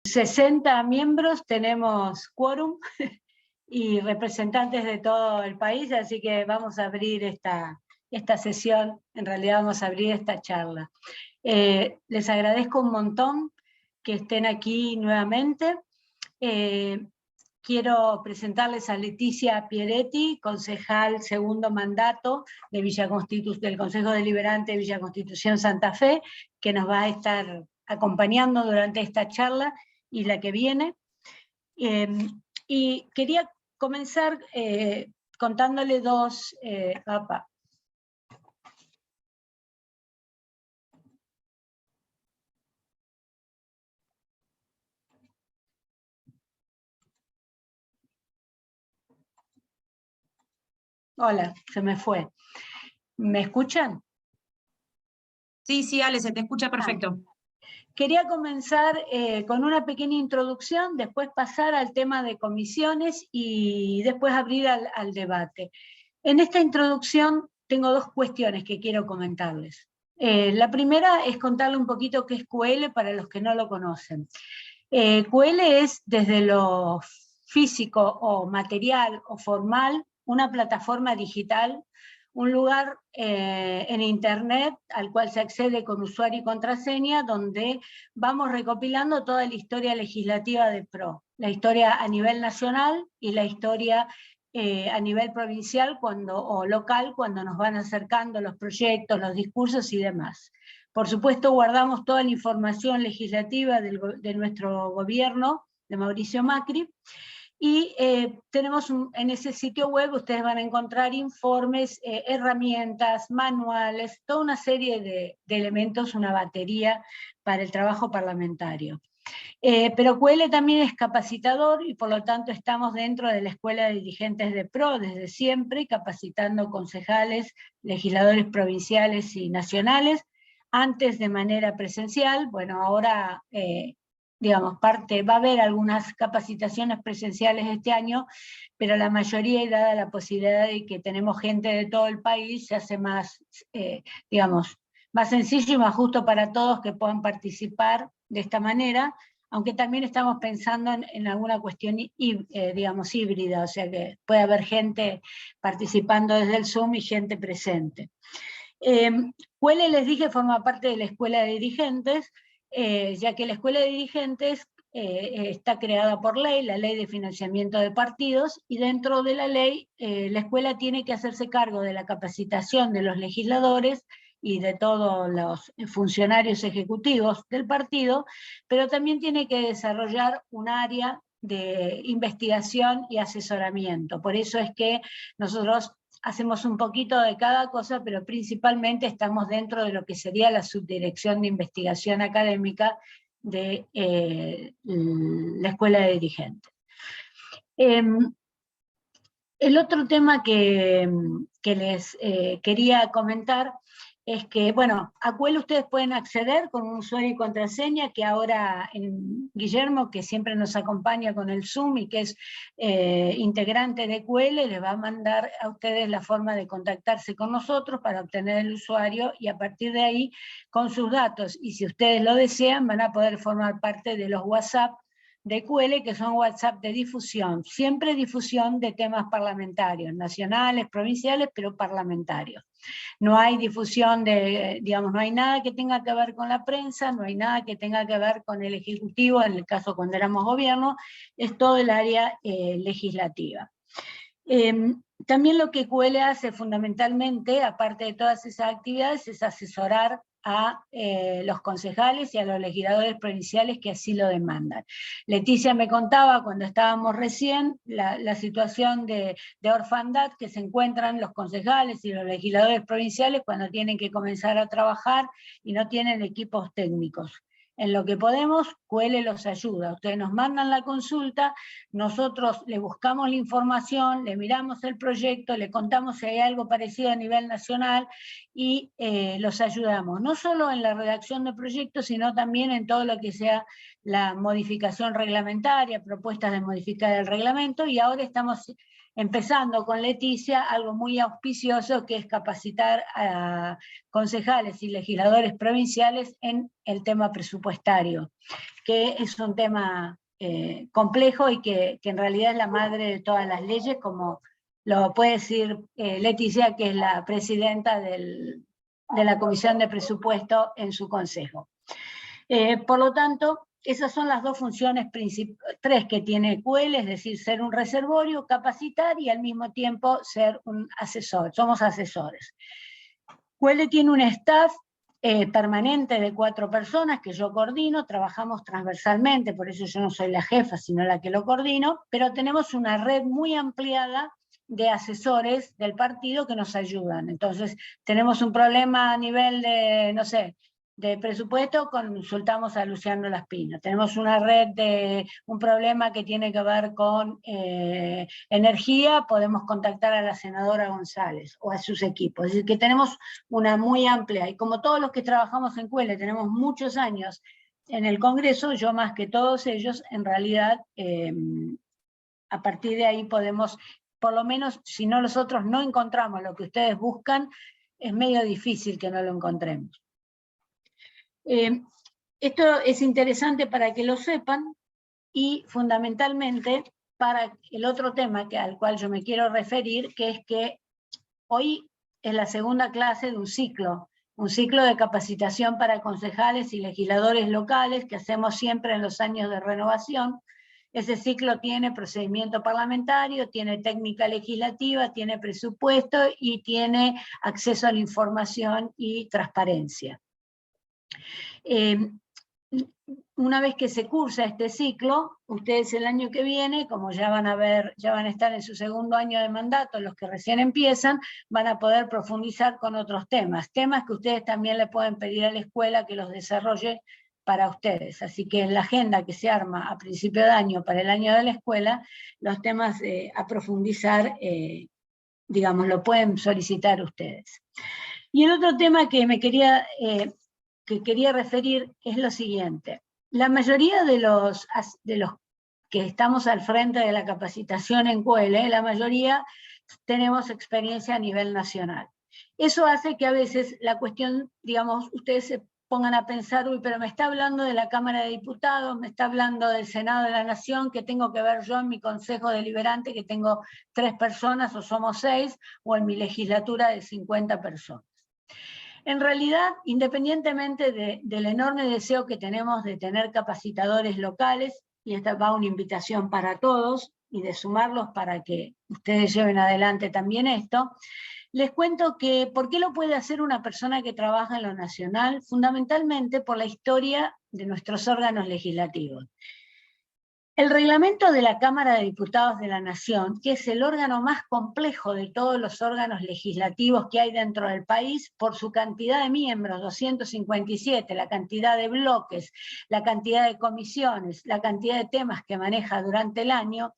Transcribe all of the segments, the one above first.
60 miembros, tenemos quórum y representantes de todo el país, así que vamos a abrir esta sesión, en realidad vamos a abrir esta charla. Les agradezco un montón que estén aquí nuevamente. Quiero presentarles a Leticia Pieretti, concejal segundo mandato de del Consejo Deliberante de Villa Constitución Santa Fe, que nos va a estar acompañando durante esta charla y la que viene. Y quería comenzar contándole dos... Hola, se me fue. ¿Me escuchan? Sí, Ale, se te escucha perfecto. Quería comenzar con una pequeña introducción, después pasar al tema de comisiones y después abrir al debate. En esta introducción tengo dos cuestiones que quiero comentarles. La primera es contarle un poquito qué es QL para los que no lo conocen. QL es desde lo físico o material o formal una plataforma digital, un lugar en internet al cual se accede con usuario y contraseña, donde vamos recopilando toda la historia legislativa de PRO, la historia a nivel nacional y la historia a nivel provincial o local, cuando nos van acercando los proyectos, los discursos y demás. Por supuesto, guardamos toda la información legislativa de nuestro gobierno, de Mauricio Macri, y tenemos en ese sitio web, ustedes van a encontrar informes, herramientas, manuales, toda una serie de elementos, una batería para el trabajo parlamentario. Pero QL también es capacitador y por lo tanto estamos dentro de la Escuela de Dirigentes de PRO desde siempre, capacitando concejales, legisladores provinciales y nacionales, antes de manera presencial. Bueno, ahora digamos, va a haber algunas capacitaciones presenciales este año, pero la mayoría, y dada la posibilidad de que tenemos gente de todo el país, se hace más, digamos, más sencillo y más justo para todos que puedan participar de esta manera, aunque también estamos pensando en alguna cuestión, digamos, híbrida, o sea que puede haber gente participando desde el Zoom y gente presente. QL, les dije, forma parte de la Escuela de Dirigentes, ya que la Escuela de Dirigentes está creada por ley, la Ley de Financiamiento de Partidos, y dentro de la ley la escuela tiene que hacerse cargo de la capacitación de los legisladores y de todos los funcionarios ejecutivos del partido, pero también tiene que desarrollar un área de investigación y asesoramiento. Por eso es que nosotros hacemos un poquito de cada cosa, pero principalmente estamos dentro de lo que sería la subdirección de investigación académica de la Escuela de Dirigentes. El otro tema que les quería comentar es que, bueno, a QL ustedes pueden acceder con un usuario y contraseña, que ahora Guillermo, que siempre nos acompaña con el Zoom y que es integrante de QL, les va a mandar a ustedes la forma de contactarse con nosotros para obtener el usuario, y a partir de ahí, con sus datos, y si ustedes lo desean, van a poder formar parte de los WhatsApp de QL, que son WhatsApp de difusión, siempre difusión de temas parlamentarios, nacionales, provinciales, pero parlamentarios. No hay difusión digamos, no hay nada que tenga que ver con la prensa, no hay nada que tenga que ver con el Ejecutivo, en el caso cuando éramos gobierno, es todo el área legislativa. También lo que QL hace fundamentalmente, aparte de todas esas actividades, es asesorar a los concejales y a los legisladores provinciales que así lo demandan. Leticia me contaba cuando estábamos recién la situación de orfandad que se encuentran los concejales y los legisladores provinciales cuando tienen que comenzar a trabajar y no tienen equipos técnicos. En lo que podemos, QL los ayuda. Ustedes nos mandan la consulta, nosotros le buscamos la información, le miramos el proyecto, le contamos si hay algo parecido a nivel nacional y los ayudamos. No solo en la redacción de proyectos, sino también en todo lo que sea la modificación reglamentaria, propuestas de modificar el reglamento, y ahora estamos empezando con Leticia, algo muy auspicioso que es capacitar a concejales y legisladores provinciales en el tema presupuestario, que es un tema complejo y que en realidad es la madre de todas las leyes, como lo puede decir Leticia, que es la presidenta de la Comisión de Presupuesto en su consejo. Por lo tanto, esas son las dos funciones tres que tiene CUEL, es decir, ser un reservorio, capacitar y al mismo tiempo ser un asesor. Somos asesores. CUEL tiene un staff permanente de 4 personas que yo coordino, trabajamos transversalmente, por eso yo no soy la jefa, sino la que lo coordino, pero tenemos una red muy ampliada de asesores del partido que nos ayudan. Entonces, tenemos un problema a nivel de, no sé, de presupuesto, consultamos a Luciano Laspina. Tenemos una red de un problema que tiene que ver con energía, podemos contactar a la senadora González o a sus equipos. Es decir, que tenemos una muy amplia, y como todos los que trabajamos en CUEL, tenemos muchos años en el Congreso, yo más que todos ellos, en realidad, a partir de ahí podemos, por lo menos, si no nosotros no encontramos lo que ustedes buscan, es medio difícil que no lo encontremos. Esto es interesante para que lo sepan y fundamentalmente para el otro tema al cual yo me quiero referir, que es que hoy es la segunda clase de un ciclo de capacitación para concejales y legisladores locales que hacemos siempre en los años de renovación. Ese ciclo tiene procedimiento parlamentario, tiene técnica legislativa, tiene presupuesto y tiene acceso a la información y transparencia. Una vez que se cursa este ciclo, ustedes el año que viene, como ya van a estar en su segundo año de mandato, los que recién empiezan, van a poder profundizar con otros temas que ustedes también le pueden pedir a la escuela que los desarrolle para ustedes. Así que en la agenda que se arma a principio de año para el año de la escuela, los temas a profundizar, digamos, lo pueden solicitar ustedes. Y el otro tema que quería referir es lo siguiente. La mayoría de los que estamos al frente de la capacitación en CUEL, la mayoría tenemos experiencia a nivel nacional. Eso hace que a veces la cuestión, digamos, ustedes se pongan a pensar, uy, pero me está hablando de la Cámara de Diputados, me está hablando del Senado de la Nación, ¿qué tengo que ver yo en mi Consejo Deliberante, que tengo 3 personas o somos 6, o en mi legislatura de 50 personas? En realidad, independientemente del enorme deseo que tenemos de tener capacitadores locales, y esta va una invitación para todos, y de sumarlos para que ustedes lleven adelante también esto, les cuento que ¿por qué lo puede hacer una persona que trabaja en lo nacional? Fundamentalmente por la historia de nuestros órganos legislativos. El reglamento de la Cámara de Diputados de la Nación, que es el órgano más complejo de todos los órganos legislativos que hay dentro del país, por su cantidad de miembros, 257, la cantidad de bloques, la cantidad de comisiones, la cantidad de temas que maneja durante el año,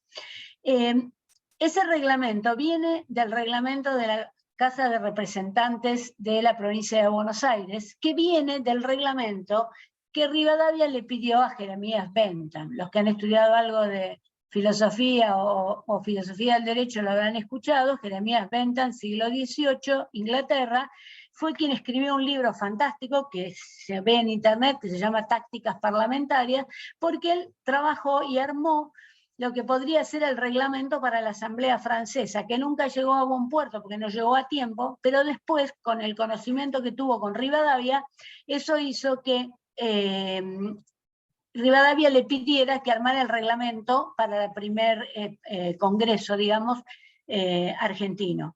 ese reglamento viene del reglamento de la Casa de Representantes de la provincia de Buenos Aires, que viene del reglamento que Rivadavia le pidió a Jeremías Bentham. Los que han estudiado algo de filosofía o filosofía del derecho lo habrán escuchado. Jeremías Bentham, siglo XVIII, Inglaterra, fue quien escribió un libro fantástico que se ve en internet, que se llama Tácticas Parlamentarias, porque él trabajó y armó lo que podría ser el reglamento para la Asamblea Francesa, que nunca llegó a buen puerto porque no llegó a tiempo, pero después, con el conocimiento que tuvo con Rivadavia, eso hizo que Rivadavia le pidiera que armara el reglamento para el primer congreso, digamos, argentino.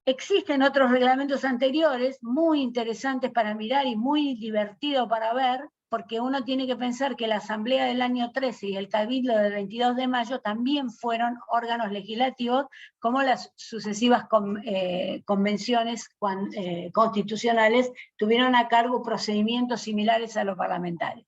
Existen otros reglamentos anteriores, muy interesantes para mirar y muy divertidos para ver, porque uno tiene que pensar que la Asamblea del año 13 y el Cabildo del 22 de mayo también fueron órganos legislativos, como las sucesivas convenciones constitucionales tuvieron a cargo procedimientos similares a los parlamentarios.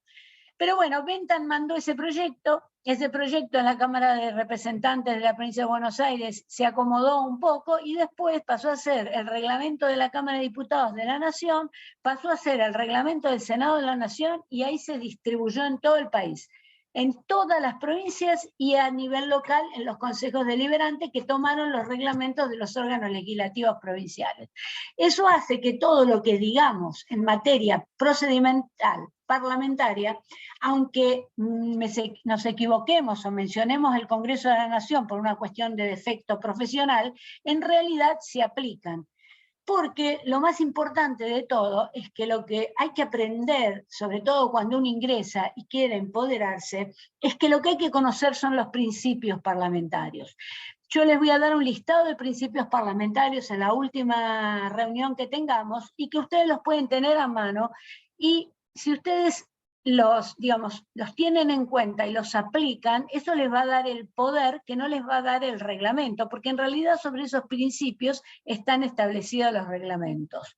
Pero bueno, Bentham mandó ese proyecto en la Cámara de Representantes de la provincia de Buenos Aires se acomodó un poco y después pasó a ser el reglamento de la Cámara de Diputados de la Nación, pasó a ser el reglamento del Senado de la Nación y ahí se distribuyó en todo el país. en todas las provincias y a nivel local en los consejos deliberantes que tomaron los reglamentos de los órganos legislativos provinciales. Eso hace que todo lo que digamos en materia procedimental, parlamentaria, aunque nos equivoquemos o mencionemos el Congreso de la Nación por una cuestión de defecto profesional, en realidad se aplican. Porque lo más importante de todo es que lo que hay que aprender, sobre todo cuando uno ingresa y quiere empoderarse, es que lo que hay que conocer son los principios parlamentarios. Yo les voy a dar un listado de principios parlamentarios en la última reunión que tengamos y que ustedes los pueden tener a mano, y si ustedes los tienen en cuenta y los aplican, eso les va a dar el poder que no les va a dar el reglamento, porque en realidad sobre esos principios están establecidos los reglamentos.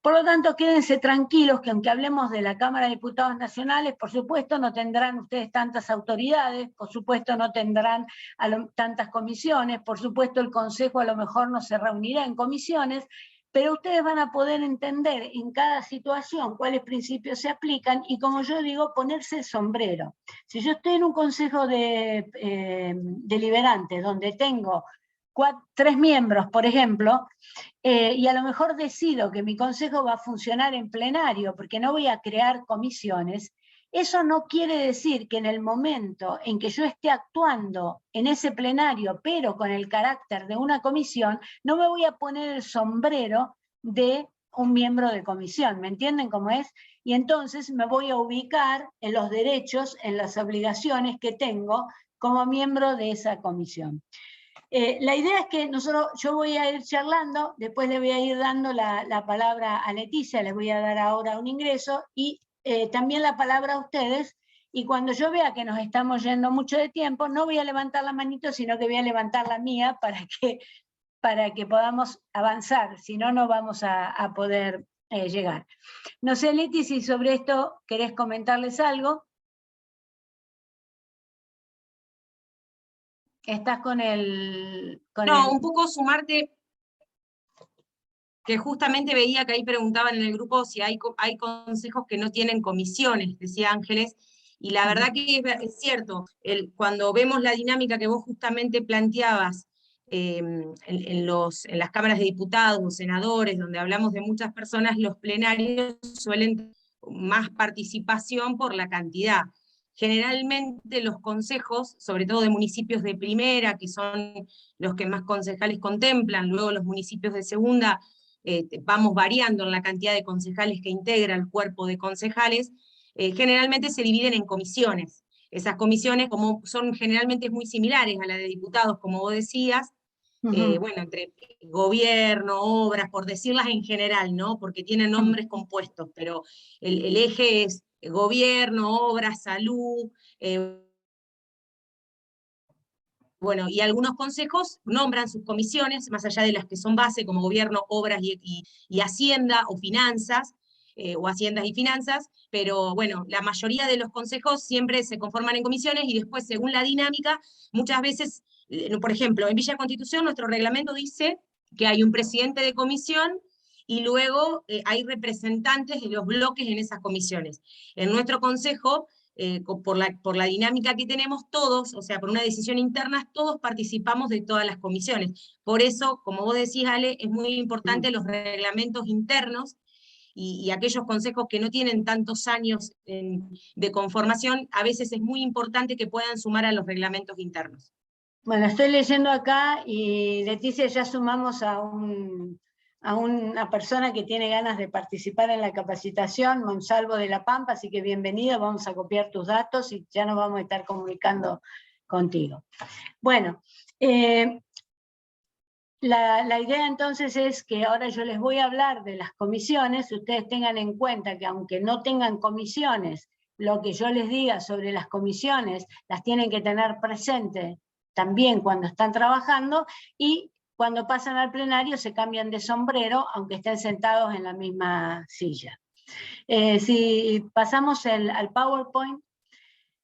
Por lo tanto, quédense tranquilos que aunque hablemos de la Cámara de Diputados Nacionales, por supuesto no tendrán ustedes tantas autoridades, por supuesto no tendrán tantas comisiones, por supuesto el Consejo a lo mejor no se reunirá en comisiones, pero ustedes van a poder entender en cada situación cuáles principios se aplican y, como yo digo, ponerse el sombrero. Si yo estoy en un consejo deliberante donde tengo 3 miembros, por ejemplo, y a lo mejor decido que mi consejo va a funcionar en plenario porque no voy a crear comisiones, eso no quiere decir que en el momento en que yo esté actuando en ese plenario, pero con el carácter de una comisión, no me voy a poner el sombrero de un miembro de comisión, ¿me entienden cómo es? Y entonces me voy a ubicar en los derechos, en las obligaciones que tengo como miembro de esa comisión. La idea es que yo voy a ir charlando, después le voy a ir dando la palabra a Leticia, les voy a dar ahora un ingreso, y también la palabra a ustedes, y cuando yo vea que nos estamos yendo mucho de tiempo, no voy a levantar la manito, sino que voy a levantar la mía para que podamos avanzar, si no, no vamos a poder llegar. No sé, Leti, si sobre esto querés comentarles algo. Estás con el... Un poco sumarte, que justamente veía que ahí preguntaban en el grupo si hay consejos que no tienen comisiones, decía Ángeles, y la verdad que es cierto, cuando vemos la dinámica que vos justamente planteabas en las cámaras de diputados o senadores, donde hablamos de muchas personas, los plenarios suelen tener más participación por la cantidad. Generalmente los consejos, sobre todo de municipios de primera, que son los que más concejales contemplan, luego los municipios de segunda, vamos variando en la cantidad de concejales que integra el cuerpo de concejales, generalmente se dividen en comisiones. Esas comisiones, como son generalmente muy similares a la de diputados, como vos decías, bueno, entre gobierno, obras, por decirlas en general, ¿no? Porque tienen nombres compuestos, pero el eje es gobierno, obras, salud, bueno, y algunos consejos nombran sus comisiones, más allá de las que son base, como gobierno, obras y hacienda o finanzas, o haciendas y finanzas, pero bueno, la mayoría de los consejos siempre se conforman en comisiones y después, según la dinámica, muchas veces, por ejemplo, en Villa Constitución nuestro reglamento dice que hay un presidente de comisión y luego hay representantes de los bloques en esas comisiones. En nuestro consejo, por la dinámica que tenemos todos, o sea, por una decisión interna, todos participamos de todas las comisiones. Por eso, como vos decís, Ale, es muy importante los reglamentos internos y aquellos consejos que no tienen tantos años de conformación, a veces es muy importante que puedan sumar a los reglamentos internos. Bueno, estoy leyendo acá y Leticia, ya sumamos a una persona que tiene ganas de participar en la capacitación, Monsalvo de la Pampa, así que bienvenido, vamos a copiar tus datos y ya nos vamos a estar comunicando contigo. Bueno, la idea entonces es que ahora yo les voy a hablar de las comisiones. Ustedes tengan en cuenta que aunque no tengan comisiones, lo que yo les diga sobre las comisiones las tienen que tener presente también cuando están trabajando, y cuando pasan al plenario se cambian de sombrero, aunque estén sentados en la misma silla. Si pasamos al PowerPoint,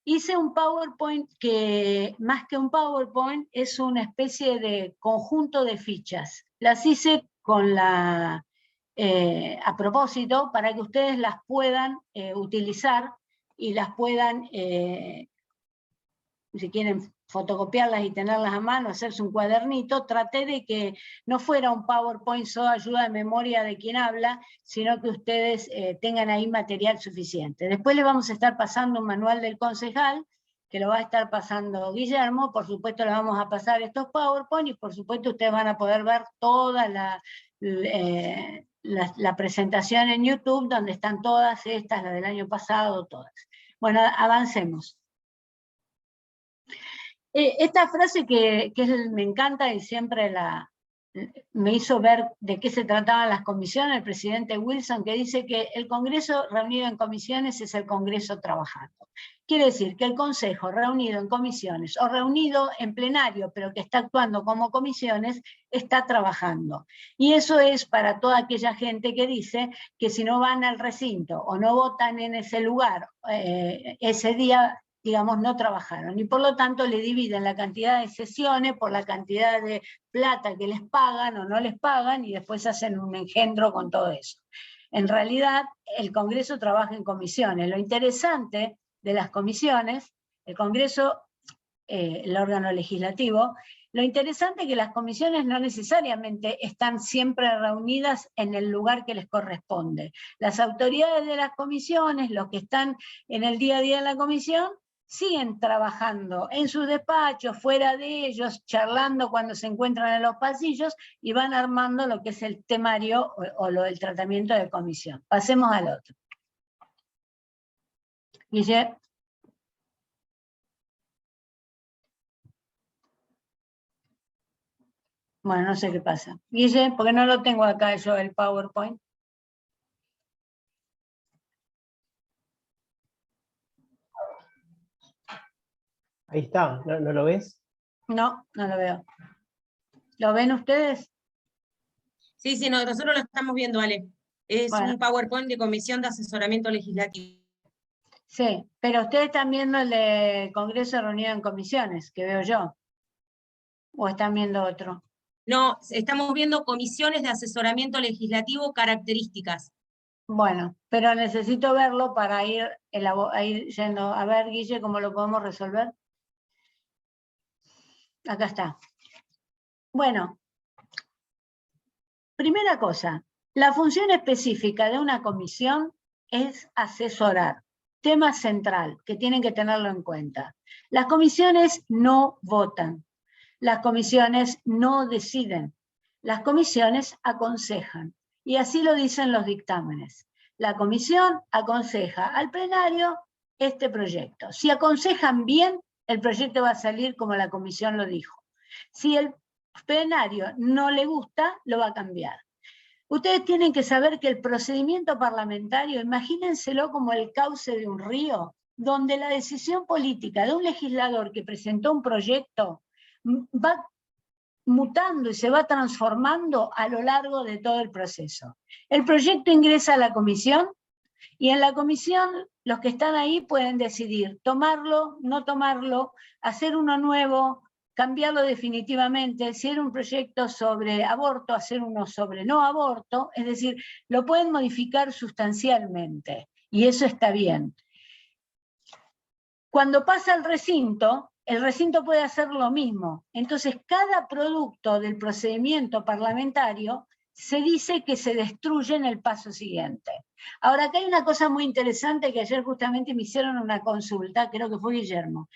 hice un PowerPoint que, más que un PowerPoint, es una especie de conjunto de fichas. Las hice a propósito para que ustedes las puedan utilizar y las puedan si quieren fotocopiarlas y tenerlas a mano, hacerse un cuadernito, traté de que no fuera un PowerPoint solo ayuda de memoria de quien habla, sino que ustedes tengan ahí material suficiente. Después les vamos a estar pasando un manual del concejal, que lo va a estar pasando Guillermo, por supuesto le vamos a pasar estos PowerPoint, y por supuesto ustedes van a poder ver toda la presentación en YouTube, donde están todas estas, las del año pasado, todas. Bueno, avancemos. Esta frase que me encanta y siempre me hizo ver de qué se trataban las comisiones, el presidente Wilson, que dice que el Congreso reunido en comisiones es el Congreso trabajando. Quiere decir que el Consejo reunido en comisiones o reunido en plenario, pero que está actuando como comisiones, está trabajando. Y eso es para toda aquella gente que dice que si no van al recinto o no votan en ese lugar ese día, digamos, no trabajaron, y por lo tanto le dividen la cantidad de sesiones por la cantidad de plata que les pagan o no les pagan, y después hacen un engendro con todo eso. En realidad, el Congreso trabaja en comisiones. Lo interesante de las comisiones, el Congreso, el órgano legislativo, lo interesante es que las comisiones no necesariamente están siempre reunidas en el lugar que les corresponde. Las autoridades de las comisiones, los que están en el día a día en la comisión, siguen trabajando en sus despachos, fuera de ellos, charlando cuando se encuentran en los pasillos, y van armando lo que es el temario o lo del tratamiento de comisión. Pasemos al otro. Guille. Bueno, no sé qué pasa. Guille, porque no lo tengo acá yo el PowerPoint. Ahí está, ¿no lo ves? No, no lo veo. ¿Lo ven ustedes? Sí, sí, nosotros lo estamos viendo, Ale. Es bueno, un PowerPoint de Comisión de Asesoramiento Legislativo. Sí, pero ustedes están viendo el de Congreso reunido en comisiones, que veo yo. ¿O están viendo otro? No, estamos viendo comisiones de asesoramiento legislativo, características. Bueno, pero necesito verlo para ir yendo. A ver, Guille, ¿cómo lo podemos resolver? Acá está. Bueno, primera cosa, la función específica de una comisión es asesorar. Tema central, que tienen que tenerlo en cuenta. Las comisiones no votan. Las comisiones no deciden. Las comisiones aconsejan. Y así lo dicen los dictámenes. La comisión aconseja al plenario este proyecto. Si aconsejan bien, el proyecto va a salir como la comisión lo dijo. Si el plenario no le gusta, lo va a cambiar. Ustedes tienen que saber que el procedimiento parlamentario, imagínenselo como el cauce de un río, donde la decisión política de un legislador que presentó un proyecto va mutando y se va transformando a lo largo de todo el proceso. El proyecto ingresa a la comisión, y en la comisión los que están ahí pueden decidir tomarlo, no tomarlo, hacer uno nuevo, cambiarlo definitivamente. Si era un proyecto sobre aborto, hacer uno sobre no aborto, es decir, lo pueden modificar sustancialmente, y eso está bien. Cuando pasa al recinto, el recinto puede hacer lo mismo. Entonces, cada producto del procedimiento parlamentario se dice que se destruye en el paso siguiente. Ahora, acá hay una cosa muy interesante que ayer justamente me hicieron una consulta, creo que fue Guillermo.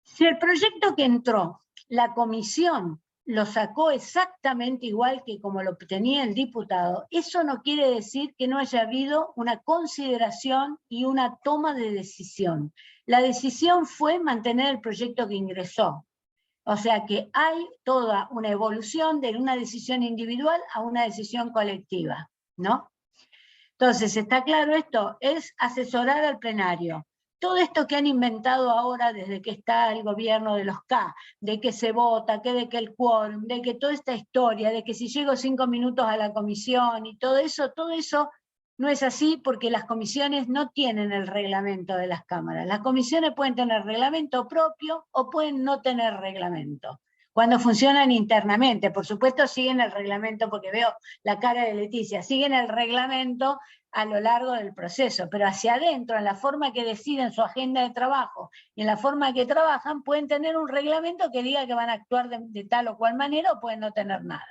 Si el proyecto que entró, la comisión lo sacó exactamente igual que como lo tenía el diputado, eso no quiere decir que no haya habido una consideración y una toma de decisión. La decisión fue mantener el proyecto que ingresó. O sea que hay toda una evolución de una decisión individual a una decisión colectiva, ¿no? Entonces, ¿está claro esto? Es asesorar al plenario. Todo esto que han inventado ahora desde que está el gobierno de los K, de que se vota, de que el quórum, de que toda esta historia, de que si llego 5 minutos a la comisión y todo eso no es así, porque las comisiones no tienen el reglamento de las cámaras. Las comisiones pueden tener reglamento propio o pueden no tener reglamento. cuando funcionan internamente. Por supuesto siguen el reglamento, porque veo la cara de Leticia, siguen el reglamento a lo largo del proceso, pero hacia adentro, en la forma que deciden su agenda de trabajo y en la forma que trabajan, pueden tener un reglamento que diga que van a actuar de tal o cual manera, o pueden no tener nada.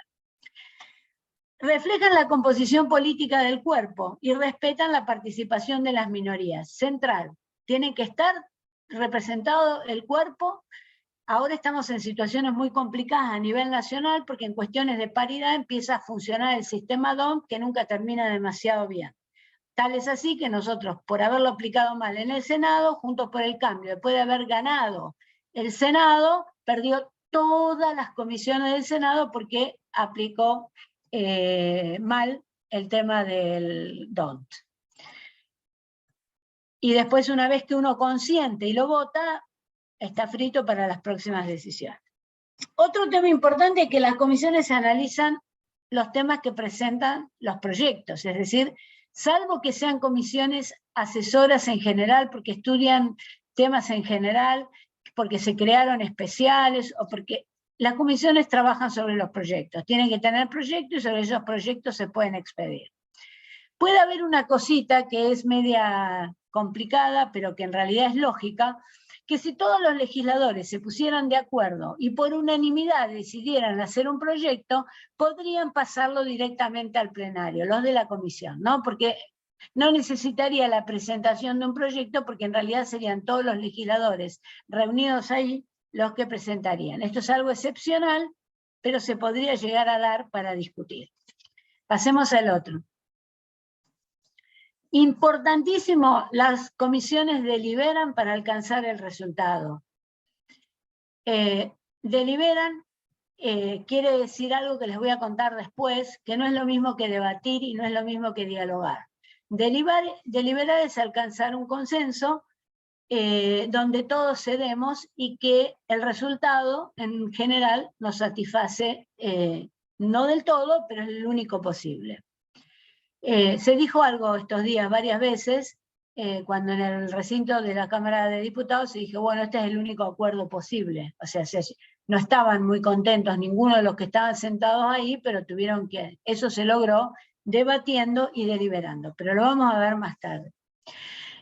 Reflejan la composición política del cuerpo y respetan la participación de las minorías. Central, tiene que estar representado el cuerpo. Ahora estamos en situaciones muy complicadas a nivel nacional, porque en cuestiones de paridad empieza a funcionar el sistema DOM, que nunca termina demasiado bien. Tal es así que nosotros, por haberlo aplicado mal en el Senado, Juntos por el Cambio, después de haber ganado el Senado, perdió todas las comisiones del Senado porque aplicó mal el tema del DONT. Y después, una vez que uno consiente y lo vota, está frito para las próximas decisiones. Otro tema importante es que las comisiones analizan los temas que presentan los proyectos, es decir, salvo que sean comisiones asesoras en general, porque estudian temas en general, porque se crearon especiales, o porque las comisiones trabajan sobre los proyectos, tienen que tener proyectos y sobre esos proyectos se pueden expedir. Puede haber una cosita que es media complicada, pero que en realidad es lógica, que si todos los legisladores se pusieran de acuerdo y por unanimidad decidieran hacer un proyecto, podrían pasarlo directamente al plenario, los de la comisión, ¿no? Porque no necesitaría la presentación de un proyecto, porque en realidad serían todos los legisladores reunidos ahí los que presentarían. Esto es algo excepcional, pero se podría llegar a dar para discutir. Pasemos al otro. Importantísimo, las comisiones deliberan para alcanzar el resultado. Deliberan quiere decir algo que les voy a contar después, que no es lo mismo que debatir y no es lo mismo que dialogar. Deliberar es alcanzar un consenso donde todos cedemos y que el resultado en general nos satisface, no del todo, pero es el único posible. Se dijo algo estos días varias veces, cuando en el recinto de la Cámara de Diputados se dijo, bueno, este es el único acuerdo posible. O sea, no estaban muy contentos ninguno de los que estaban sentados ahí, pero tuvieron que, eso se logró debatiendo y deliberando, pero lo vamos a ver más tarde.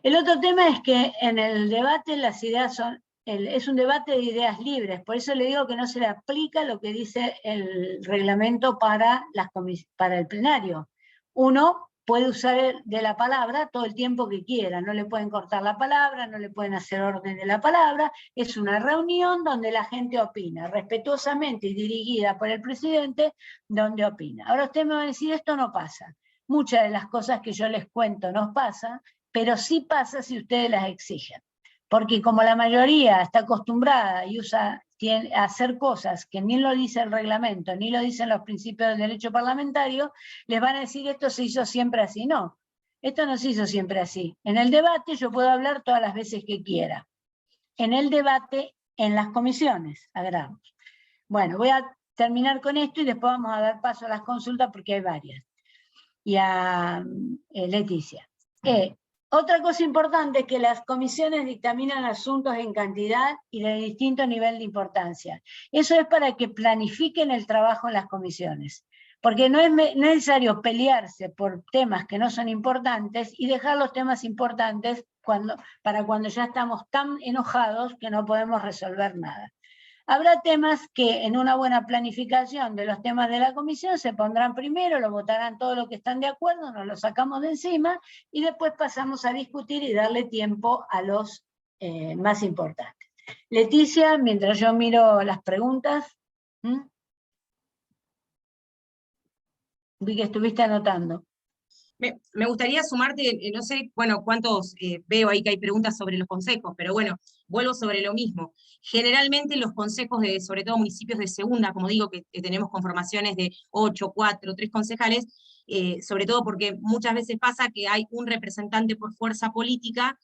El otro tema es que en el debate las ideas es un debate de ideas libres, por eso le digo que no se le aplica lo que dice el reglamento para el plenario. Uno puede usar de la palabra todo el tiempo que quiera, no le pueden cortar la palabra, no le pueden hacer orden de la palabra, es una reunión donde la gente opina, respetuosamente y dirigida por el presidente, donde opina. Ahora usted me va a decir, esto no pasa. Muchas de las cosas que yo les cuento no pasan, pero sí pasa si ustedes las exigen. Porque como la mayoría está acostumbrada y usa a hacer cosas que ni lo dice el reglamento, ni lo dicen los principios del derecho parlamentario, les van a decir esto se hizo siempre así. No, esto no se hizo siempre así. En el debate yo puedo hablar todas las veces que quiera. En el debate, en las comisiones, agramos. Bueno, voy a terminar con esto y después vamos a dar paso a las consultas porque hay varias. Y a Leticia. Otra cosa importante es que las comisiones dictaminan asuntos en cantidad y de distinto nivel de importancia. Eso es para que planifiquen el trabajo en las comisiones, porque no es necesario pelearse por temas que no son importantes y dejar los temas importantes para cuando ya estamos tan enojados que no podemos resolver nada. Habrá temas que en una buena planificación de los temas de la comisión se pondrán primero, lo votarán todos los que están de acuerdo, nos lo sacamos de encima y después pasamos a discutir y darle tiempo a los más importantes. Leticia, mientras yo miro las preguntas. Vi que estuviste anotando. Me gustaría sumarte, no sé, bueno, cuántos veo ahí que hay preguntas sobre los consejos, pero bueno, vuelvo sobre lo mismo. Generalmente los consejos de, sobre todo municipios de segunda, como digo, que tenemos conformaciones de 8, 4, 3 concejales, sobre todo porque muchas veces pasa que hay un representante por fuerza política,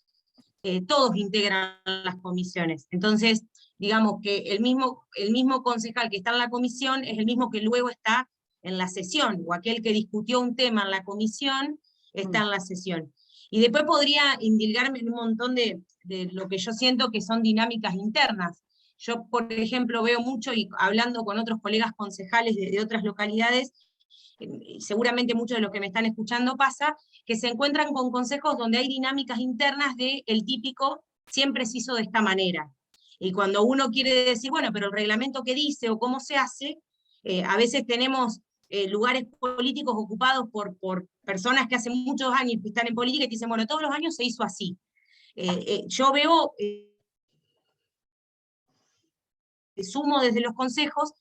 todos integran las comisiones. Entonces, digamos que el mismo concejal que está en la comisión es el mismo que luego está en la sesión, o aquel que discutió un tema en la comisión está en la sesión. Y después podría indilgarme en un montón de lo que yo siento que son dinámicas internas. Yo, por ejemplo, veo mucho, y hablando con otros colegas concejales de otras localidades, seguramente muchos de los que me están escuchando pasa, que se encuentran con consejos donde hay dinámicas internas de el típico, siempre se hizo de esta manera. Y cuando uno quiere decir, bueno, pero el reglamento que dice o cómo se hace, a veces tenemos lugares políticos ocupados por personas que hace muchos años que están en política y te dicen, bueno, todos los años se hizo así. Yo veo, sumo desde los consejos,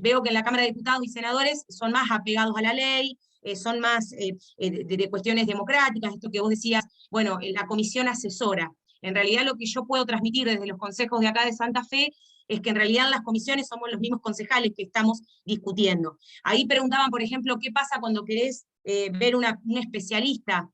veo que en la Cámara de Diputados y Senadores son más apegados a la ley, son más de cuestiones democráticas, esto que vos decías, bueno, la comisión asesora. En realidad lo que yo puedo transmitir desde los consejos de acá de Santa Fe es que en realidad en las comisiones somos los mismos concejales que estamos discutiendo. Ahí preguntaban, por ejemplo, ¿qué pasa cuando querés ver un especialista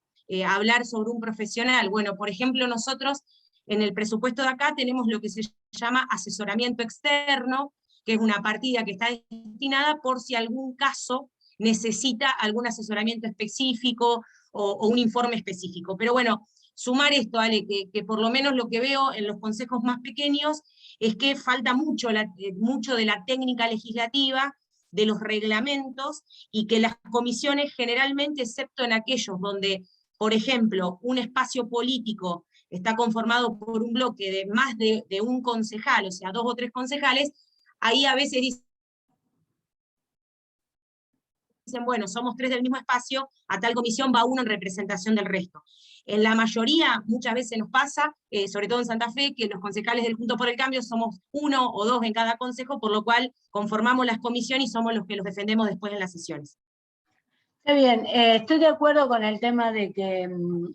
hablar sobre un profesional? Bueno, por ejemplo, nosotros en el presupuesto de acá tenemos lo que se llama asesoramiento externo, que es una partida que está destinada por si algún caso necesita algún asesoramiento específico o un informe específico. Pero bueno, sumar esto, Ale, que por lo menos lo que veo en los consejos más pequeños es que falta mucho de la técnica legislativa, de los reglamentos, y que las comisiones generalmente, excepto en aquellos donde, por ejemplo, un espacio político está conformado por un bloque de más de un concejal, o sea, 2 o 3 concejales, ahí a veces dicen, bueno, somos 3 del mismo espacio, a tal comisión va uno en representación del resto. En la mayoría, muchas veces nos pasa, sobre todo en Santa Fe, que los concejales del Juntos por el Cambio somos 1 o 2 en cada consejo, por lo cual conformamos las comisiones y somos los que los defendemos después en las sesiones. Está bien, estoy de acuerdo con el tema de que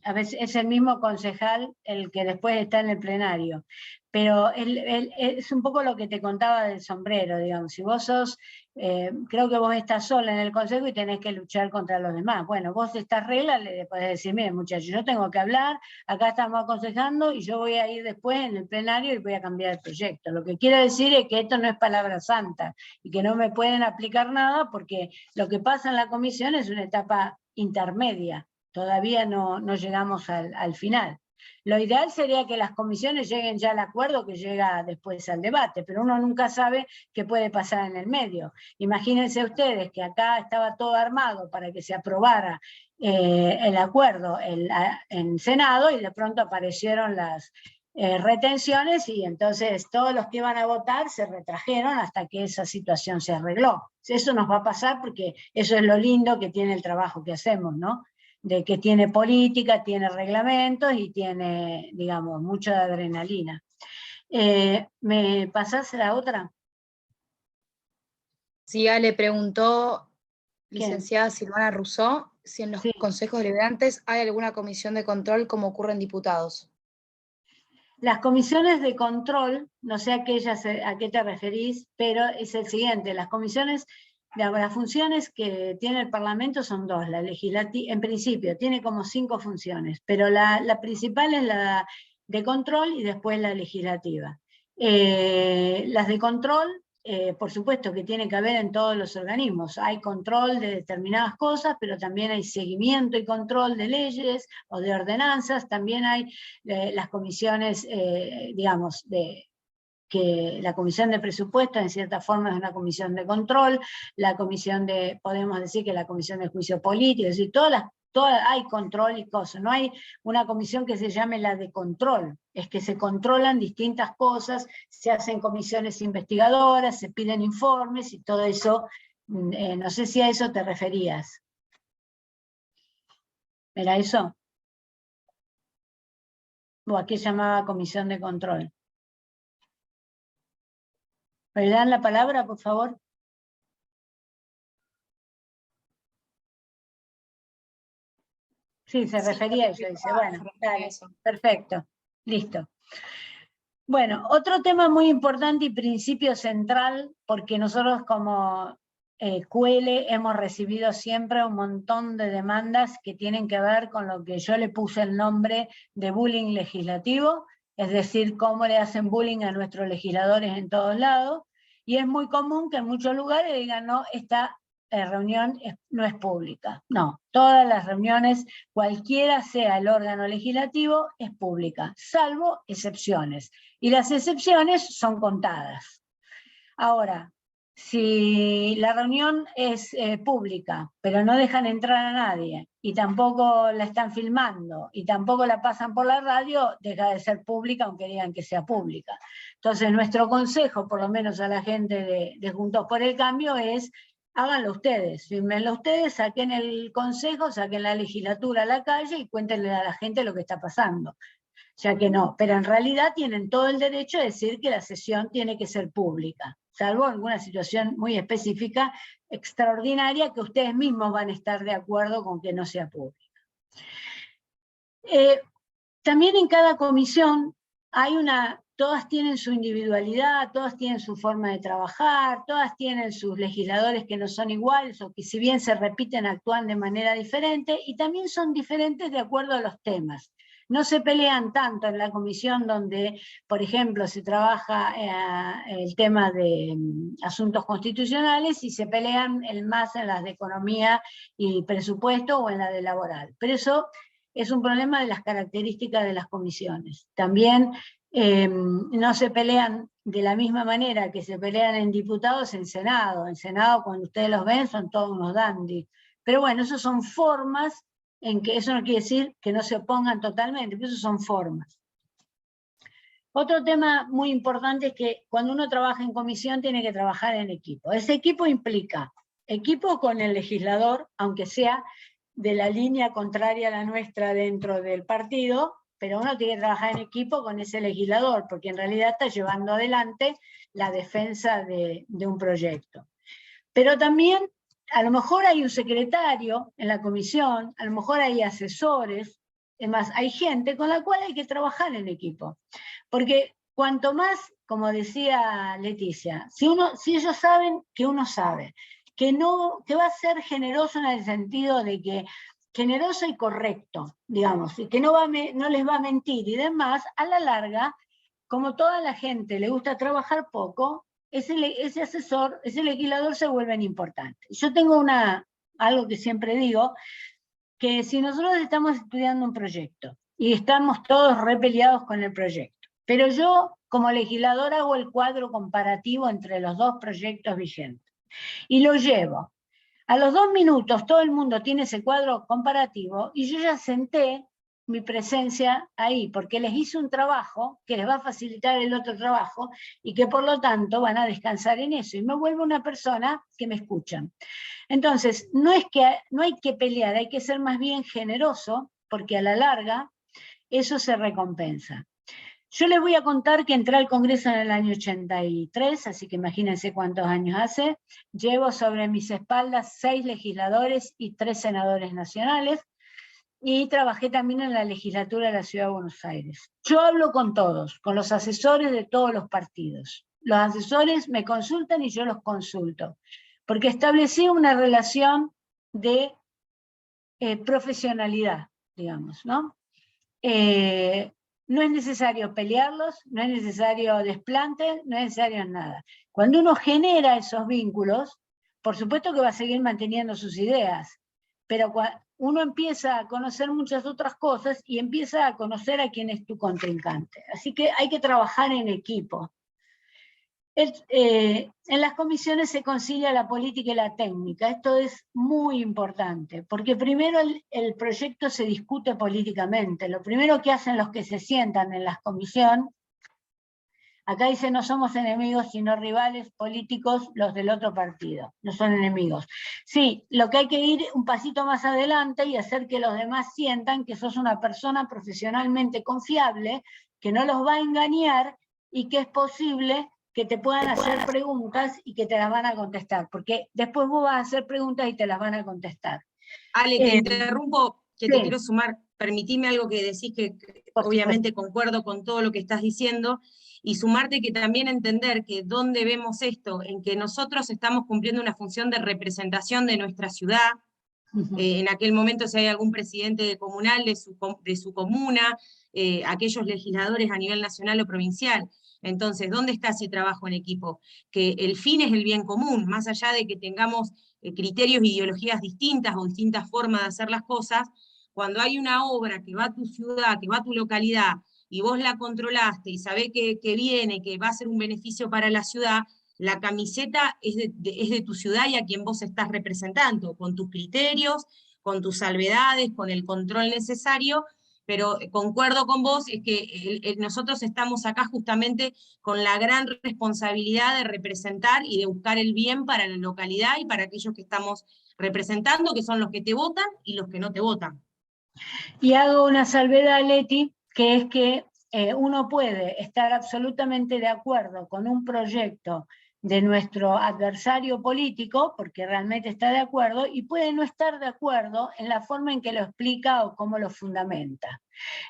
a veces es el mismo concejal el que después está en el plenario, pero es un poco lo que te contaba del sombrero, digamos, si vos sos, creo que vos estás sola en el consejo y tenés que luchar contra los demás. Bueno, vos estas reglas le podés decir, miren muchachos, yo tengo que hablar, acá estamos aconsejando y yo voy a ir después en el plenario y voy a cambiar el proyecto. Lo que quiero decir es que esto no es palabra santa y que no me pueden aplicar nada porque lo que pasa en la comisión es una etapa intermedia, todavía no llegamos al final. Lo ideal sería que las comisiones lleguen ya al acuerdo que llega después al debate, pero uno nunca sabe qué puede pasar en el medio. Imagínense ustedes que acá estaba todo armado para que se aprobara el acuerdo en Senado y de pronto aparecieron las retenciones y entonces todos los que iban a votar se retrajeron hasta que esa situación se arregló. Eso nos va a pasar porque eso es lo lindo que tiene el trabajo que hacemos, ¿no? De que tiene política, tiene reglamentos y tiene, digamos, mucha adrenalina. ¿Me pasás la otra? Sí, Ale preguntó, ¿Quién? licenciada Silvana Rousseau, si en los consejos deliberantes hay alguna comisión de control como ocurre en diputados. Las comisiones de control, no sé a qué te referís, pero es el siguiente, las comisiones, las funciones que tiene el Parlamento son 2, la legislativa, en principio, tiene como 5 funciones, pero la principal es la de control y después la legislativa. Las de control, por supuesto que tiene que haber en todos los organismos, hay control de determinadas cosas, pero también hay seguimiento y control de leyes o de ordenanzas, también hay las comisiones, digamos, que la comisión de presupuesto en cierta forma es una comisión de control, la comisión de, podemos decir que la comisión de juicio político, es decir, hay control y cosas, no hay una comisión que se llame la de control, es que se controlan distintas cosas, se hacen comisiones investigadoras, se piden informes y todo eso, no sé si a eso te referías. ¿Era eso? ¿O a qué llamaba comisión de control? ¿Me dan la palabra, por favor? Sí, se refería a eso, dice, bueno, dale, perfecto, listo. Bueno, otro tema muy importante y principio central, porque nosotros como QL hemos recibido siempre un montón de demandas que tienen que ver con lo que yo le puse el nombre de bullying legislativo, es decir, cómo le hacen bullying a nuestros legisladores en todos lados, y es muy común que en muchos lugares digan, no, esta reunión no es pública. No, todas las reuniones, cualquiera sea el órgano legislativo, es pública, salvo excepciones. Y las excepciones son contadas. Ahora, si la reunión es pública, pero no dejan entrar a nadie, y tampoco la están filmando, y tampoco la pasan por la radio, deja de ser pública, aunque digan que sea pública. Entonces, nuestro consejo, por lo menos a la gente de Juntos por el Cambio, es: háganlo ustedes, fírmenlo ustedes, saquen el consejo, saquen la legislatura a la calle y cuéntenle a la gente lo que está pasando. Ya que no, pero en realidad tienen todo el derecho a decir que la sesión tiene que ser pública, salvo alguna situación muy específica, extraordinaria, que ustedes mismos van a estar de acuerdo con que no sea pública. También en cada comisión todas tienen su individualidad, todas tienen su forma de trabajar, todas tienen sus legisladores que no son iguales, o que si bien se repiten, actúan de manera diferente, y también son diferentes de acuerdo a los temas. No se pelean tanto en la comisión donde, por ejemplo, se trabaja el tema de asuntos constitucionales, y se pelean más en las de economía y presupuesto o en la de laboral. Pero eso es un problema de las características de las comisiones. También no se pelean de la misma manera que se pelean en diputados en Senado. En Senado, cuando ustedes los ven, son todos unos dandis. Pero bueno, eso son formas en que eso no quiere decir que no se opongan totalmente, pero eso son formas. Otro tema muy importante es que cuando uno trabaja en comisión tiene que trabajar en equipo. Ese equipo implica equipo con el legislador, aunque sea de la línea contraria a la nuestra dentro del partido, pero uno tiene que trabajar en equipo con ese legislador, porque en realidad está llevando adelante la defensa de un proyecto. Pero también, a lo mejor hay un secretario en la comisión, a lo mejor hay asesores, además hay gente con la cual hay que trabajar en equipo. Porque cuanto más, como decía Leticia, si ellos saben que uno sabe, que va a ser generoso en el sentido de que generoso y correcto, digamos, y que no les va a mentir y demás, a la larga, como toda la gente le gusta trabajar poco, ese asesor, ese legislador se vuelven importantes. Yo tengo algo que siempre digo, que si nosotros estamos estudiando un proyecto y estamos todos repeleados con el proyecto, pero yo como legislador hago el cuadro comparativo entre los dos proyectos vigentes y lo llevo. A los 2 minutos todo el mundo tiene ese cuadro comparativo y yo ya senté mi presencia ahí, porque les hice un trabajo que les va a facilitar el otro trabajo y que por lo tanto van a descansar en eso y me vuelvo una persona que me escuchan. Entonces, no hay que pelear, hay que ser más bien generoso, porque a la larga eso se recompensa. Yo les voy a contar que entré al Congreso en el año 83, así que imagínense cuántos años hace. Llevo sobre mis espaldas 6 legisladores y 3 senadores nacionales, y trabajé también en la legislatura de la Ciudad de Buenos Aires. Yo hablo con todos, con los asesores de todos los partidos. Los asesores me consultan y yo los consulto, porque establecí una relación de profesionalidad, digamos, ¿no? No es necesario pelearlos, no es necesario desplante, no es necesario nada. Cuando uno genera esos vínculos, por supuesto que va a seguir manteniendo sus ideas, pero uno empieza a conocer muchas otras cosas y empieza a conocer a quién es tu contrincante. Así que hay que trabajar en equipo. En las comisiones se concilia la política y la técnica. Esto es muy importante, porque primero el proyecto se discute políticamente. Lo primero que hacen los que se sientan en la comisión, acá dice no somos enemigos sino rivales políticos los del otro partido, no son enemigos. Sí, lo que hay que ir un pasito más adelante y hacer que los demás sientan que sos una persona profesionalmente confiable, que no los va a engañar y que es posible que te puedan hacer preguntas y que te las van a contestar, porque después vos vas a hacer preguntas y te las van a contestar. Ale, te interrumpo, que sí. te quiero sumar, permitime algo que decís que obviamente concuerdo con todo lo que estás diciendo, y sumarte que también entender que dónde vemos esto, en que nosotros estamos cumpliendo una función de representación de nuestra ciudad, en aquel momento si hay algún presidente comunal de su comuna, aquellos legisladores a nivel nacional o provincial, Entonces, ¿dónde está ese trabajo en equipo? Que el fin es el bien común, más allá de que tengamos criterios e ideologías distintas o distintas formas de hacer las cosas, cuando hay una obra que va a tu ciudad, que va a tu localidad, y vos la controlaste y sabés que viene, que va a ser un beneficio para la ciudad, la camiseta es de tu ciudad y a quien vos estás representando, con tus criterios, con tus salvedades, con el control necesario, pero concuerdo con vos, es que nosotros estamos acá justamente con la gran responsabilidad de representar y de buscar el bien para la localidad y para aquellos que estamos representando, que son los que te votan y los que no te votan. Y hago una salvedad, Leti, que es que uno puede estar absolutamente de acuerdo con un proyecto de nuestro adversario político, porque realmente está de acuerdo, y puede no estar de acuerdo en la forma en que lo explica o cómo lo fundamenta.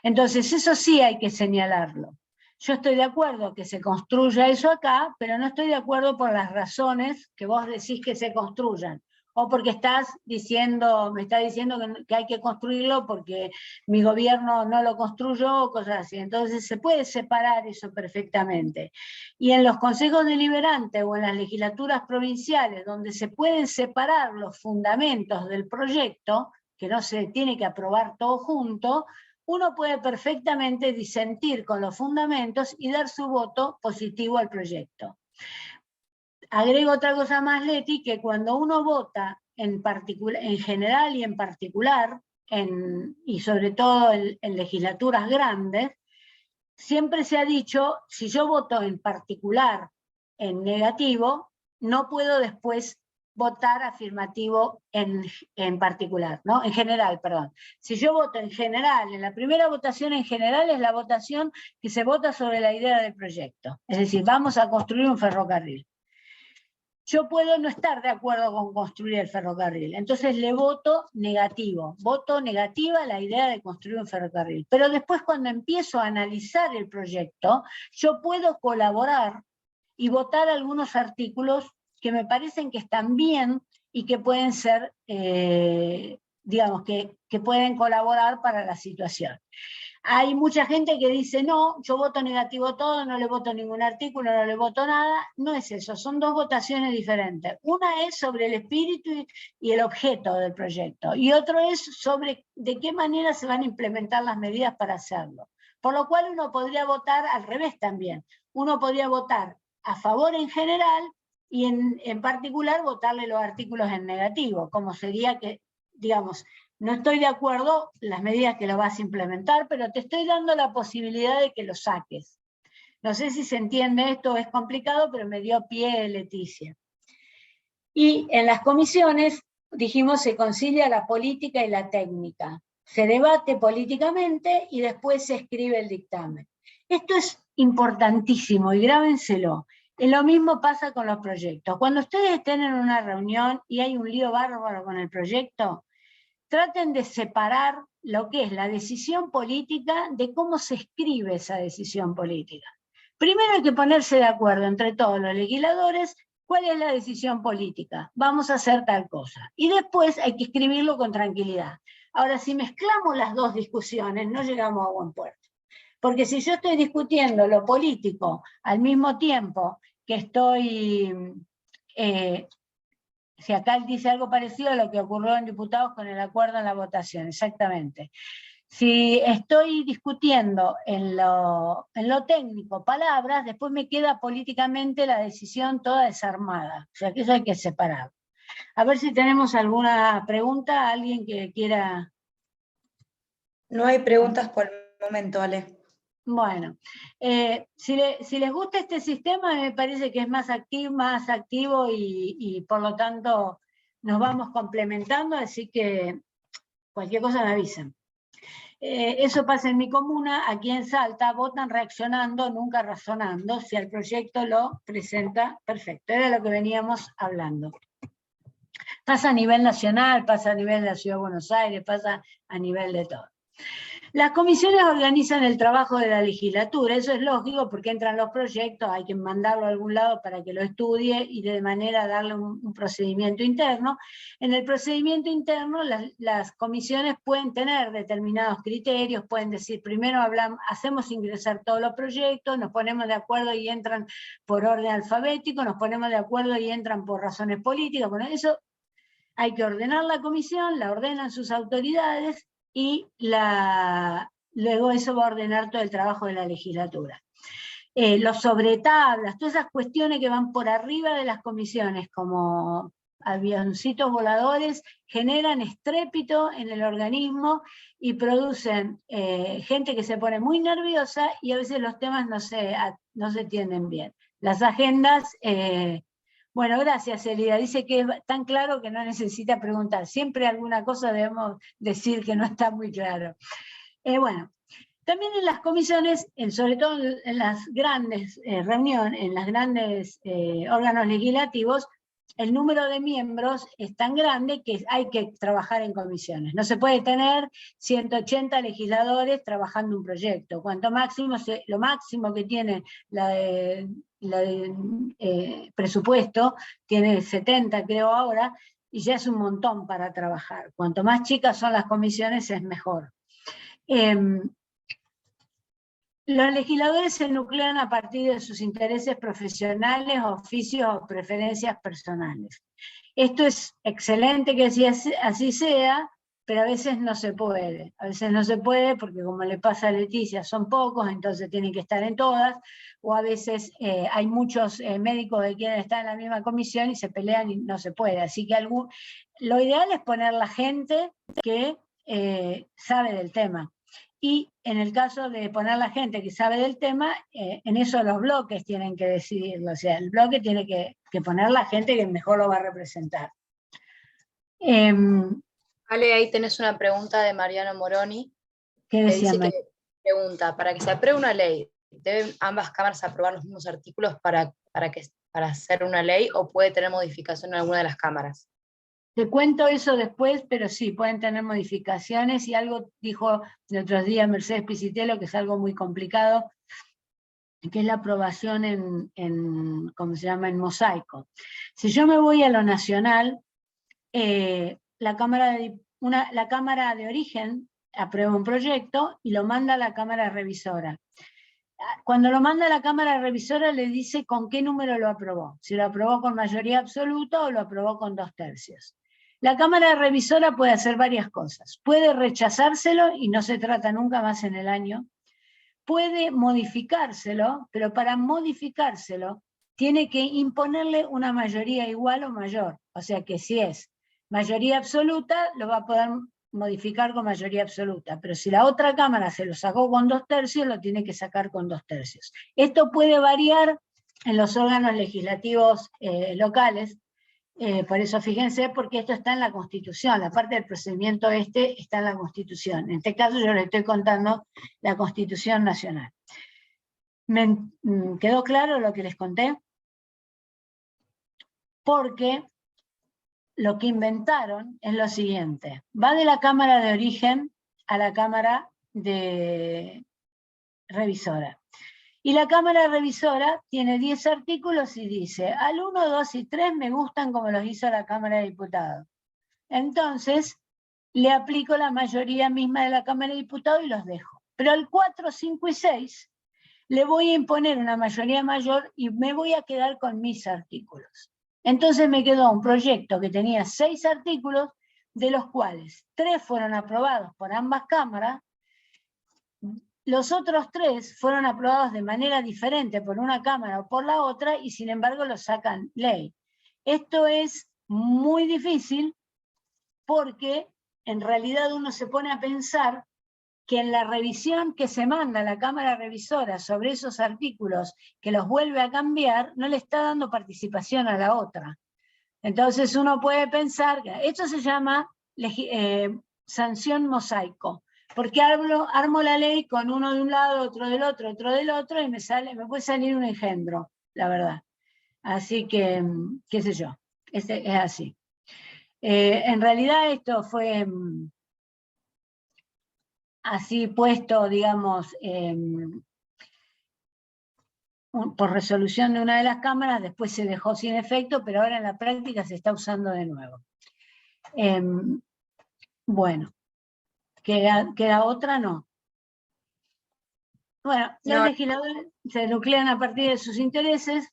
Entonces, eso sí hay que señalarlo. Yo estoy de acuerdo que se construya eso acá, pero no estoy de acuerdo por las razones que vos decís que se construyan. O porque me está diciendo que hay que construirlo porque mi gobierno no lo construyó, o cosas así. Entonces se puede separar eso perfectamente. Y en los consejos deliberantes o en las legislaturas provinciales, donde se pueden separar los fundamentos del proyecto, que no se tiene que aprobar todo junto, uno puede perfectamente disentir con los fundamentos y dar su voto positivo al proyecto. Agrego otra cosa más, Leti, que cuando uno vota en general y en particular, y sobre todo en legislaturas grandes, siempre se ha dicho, si yo voto en particular en negativo, no puedo después votar afirmativo en particular, ¿no? En general, perdón. Si yo voto en general, en la primera votación en general es la votación que se vota sobre la idea del proyecto. Es decir, vamos a construir un ferrocarril. Yo puedo no estar de acuerdo con construir el ferrocarril, entonces le voto negativa a la idea de construir un ferrocarril. Pero después cuando empiezo a analizar el proyecto, yo puedo colaborar y votar algunos artículos que me parecen que están bien y que pueden ser, digamos, que pueden colaborar para la situación. Hay mucha gente que dice, no, yo voto negativo todo, no le voto ningún artículo, no le voto nada. No es eso, son dos votaciones diferentes. Una es sobre el espíritu y el objeto del proyecto, y otro es sobre de qué manera se van a implementar las medidas para hacerlo. Por lo cual uno podría votar al revés también. Uno podría votar a favor en general y en particular votarle los artículos en negativo, como sería que, digamos, no estoy de acuerdo en las medidas que lo vas a implementar, pero te estoy dando la posibilidad de que lo saques. No sé si se entiende esto, es complicado, pero me dio pie Leticia. Y en las comisiones, dijimos, se concilia la política y la técnica. Se debate políticamente y después se escribe el dictamen. Esto es importantísimo y grábenselo. Y lo mismo pasa con los proyectos. Cuando ustedes estén en una reunión y hay un lío bárbaro con el proyecto, traten de separar lo que es la decisión política de cómo se escribe esa decisión política. Primero hay que ponerse de acuerdo entre todos los legisladores cuál es la decisión política. Vamos a hacer tal cosa. Y después hay que escribirlo con tranquilidad. Ahora, si mezclamos las dos discusiones, no llegamos a buen puerto. Porque si yo estoy discutiendo lo político al mismo tiempo que estoy... Si acá él dice algo parecido a lo que ocurrió en diputados con el acuerdo en la votación, exactamente. Si estoy discutiendo en lo técnico palabras, después me queda políticamente la decisión toda desarmada. O sea que eso hay que separar. A ver si tenemos alguna pregunta, alguien que quiera... No hay preguntas por el momento, Ale. Bueno, si les gusta este sistema, me parece que es más activo y por lo tanto nos vamos complementando, así que cualquier cosa me avisan. Eso pasa en mi comuna, aquí en Salta, votan reaccionando, nunca razonando, si el proyecto lo presenta, perfecto, era lo que veníamos hablando. Pasa a nivel nacional, pasa a nivel de la Ciudad de Buenos Aires, pasa a nivel de todo. Las comisiones organizan el trabajo de la legislatura, eso es lógico porque entran los proyectos, hay que mandarlo a algún lado para que lo estudie y de manera darle un procedimiento interno. En el procedimiento interno las comisiones pueden tener determinados criterios, pueden decir, primero hacemos ingresar todos los proyectos, nos ponemos de acuerdo y entran por orden alfabético, nos ponemos de acuerdo y entran por razones políticas. Bueno, eso hay que ordenar la comisión, la ordenan sus autoridades, y luego eso va a ordenar todo el trabajo de la legislatura. Los sobretablas, todas esas cuestiones que van por arriba de las comisiones, como avioncitos voladores, generan estrépito en el organismo y producen gente que se pone muy nerviosa y a veces los temas no se entienden bien. Las agendas... Bueno, gracias, Elida. Dice que es tan claro que no necesita preguntar. Siempre alguna cosa debemos decir que no está muy claro. Bueno, también en las comisiones, sobre todo en las grandes reuniones, en los grandes órganos legislativos, el número de miembros es tan grande que hay que trabajar en comisiones. No se puede tener 180 legisladores trabajando un proyecto. Lo máximo que tiene la de presupuesto, tiene 70 creo ahora, y ya es un montón para trabajar. Cuanto más chicas son las comisiones es mejor. Los legisladores se nuclean a partir de sus intereses profesionales, oficios o preferencias personales. Esto es excelente que así sea, pero a veces no se puede. A veces no se puede porque, como le pasa a Leticia, son pocos, entonces tienen que estar en todas, o a veces hay muchos médicos que quieren estar en la misma comisión y se pelean y no se puede. Así que lo ideal es poner la gente que sabe del tema. Y en el caso de poner la gente que sabe del tema, en eso los bloques tienen que decidirlo. O sea, el bloque tiene que poner la gente que mejor lo va a representar. Ale, ahí tenés una pregunta de Mariano Moroni. ¿Qué decía dice que pregunta, para que se apruebe una ley, ¿deben ambas cámaras aprobar los mismos artículos para hacer una ley o puede tener modificación en alguna de las cámaras? Te cuento eso después, pero sí, pueden tener modificaciones, y algo dijo de otros días Mercedes Pisitelo, que es algo muy complicado, que es la aprobación ¿cómo se llama?, en mosaico. Si yo me voy a lo nacional, la Cámara de Origen aprueba un proyecto y lo manda a la Cámara Revisora. Cuando lo manda a la Cámara Revisora le dice con qué número lo aprobó, si lo aprobó con mayoría absoluta o lo aprobó con 2/3. La Cámara Revisora puede hacer varias cosas. Puede rechazárselo y no se trata nunca más en el año. Puede modificárselo, pero para modificárselo tiene que imponerle una mayoría igual o mayor. O sea que si es mayoría absoluta, lo va a poder modificar con mayoría absoluta, pero si la otra Cámara se lo sacó con 2/3, lo tiene que sacar con 2/3. Esto puede variar en los órganos legislativos locales, por eso fíjense, porque esto está en la Constitución, la parte del procedimiento está en la Constitución. En este caso yo les estoy contando la Constitución Nacional. ¿Quedó claro lo que les conté? Porque lo que inventaron es lo siguiente: va de la Cámara de Origen a la Cámara de Revisora. Y la Cámara Revisora tiene 10 artículos y dice, al 1, 2 y 3 me gustan como los hizo la Cámara de Diputados. Entonces, le aplico la mayoría misma de la Cámara de Diputados y los dejo. Pero al 4, 5 y 6 le voy a imponer una mayoría mayor y me voy a quedar con mis artículos. Entonces me quedó un proyecto que tenía 6 artículos, de los cuales 3 fueron aprobados por ambas cámaras. Los otros 3 fueron aprobados de manera diferente por una cámara o por la otra, y sin embargo los sacan ley. Esto es muy difícil porque en realidad uno se pone a pensar que en la revisión que se manda a la Cámara Revisora sobre esos artículos, que los vuelve a cambiar, no le está dando participación a la otra. Entonces uno puede pensar que esto se llama sanción mosaico, porque armo la ley con uno de un lado, otro del otro y me puede salir un engendro, la verdad. Así que, qué sé yo, es así. En realidad esto fue... así puesto, digamos, por resolución de una de las cámaras, después se dejó sin efecto, pero ahora en la práctica se está usando de nuevo. Bueno, ¿queda otra? No. Bueno, los legisladores se nuclean a partir de sus intereses,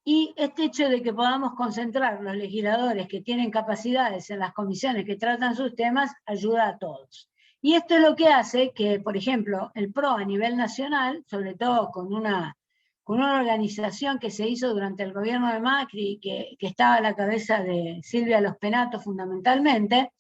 y este hecho de que podamos concentrar los legisladores que tienen capacidades en las comisiones que tratan sus temas, ayuda a todos. Y esto es lo que hace que, por ejemplo, el PRO a nivel nacional, sobre todo con una organización que se hizo durante el gobierno de Macri, que estaba a la cabeza de Silvia Los Penato fundamentalmente,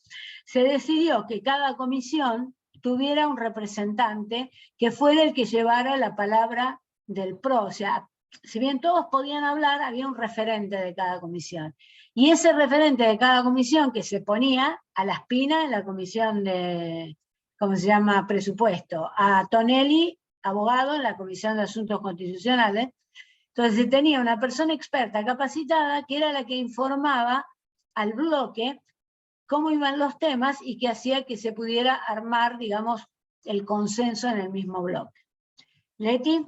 se decidió que cada comisión tuviera un representante que fuera el que llevara la palabra del PRO. O sea, si bien todos podían hablar, había un referente de cada comisión. Y ese referente de cada comisión que se ponía a la espina en la comisión de, ¿cómo se llama?, presupuesto, a Tonelli, abogado, en la comisión de asuntos constitucionales. Entonces se tenía una persona experta, capacitada, que era la que informaba al bloque cómo iban los temas y que hacía que se pudiera armar, digamos, el consenso en el mismo bloque. Leti.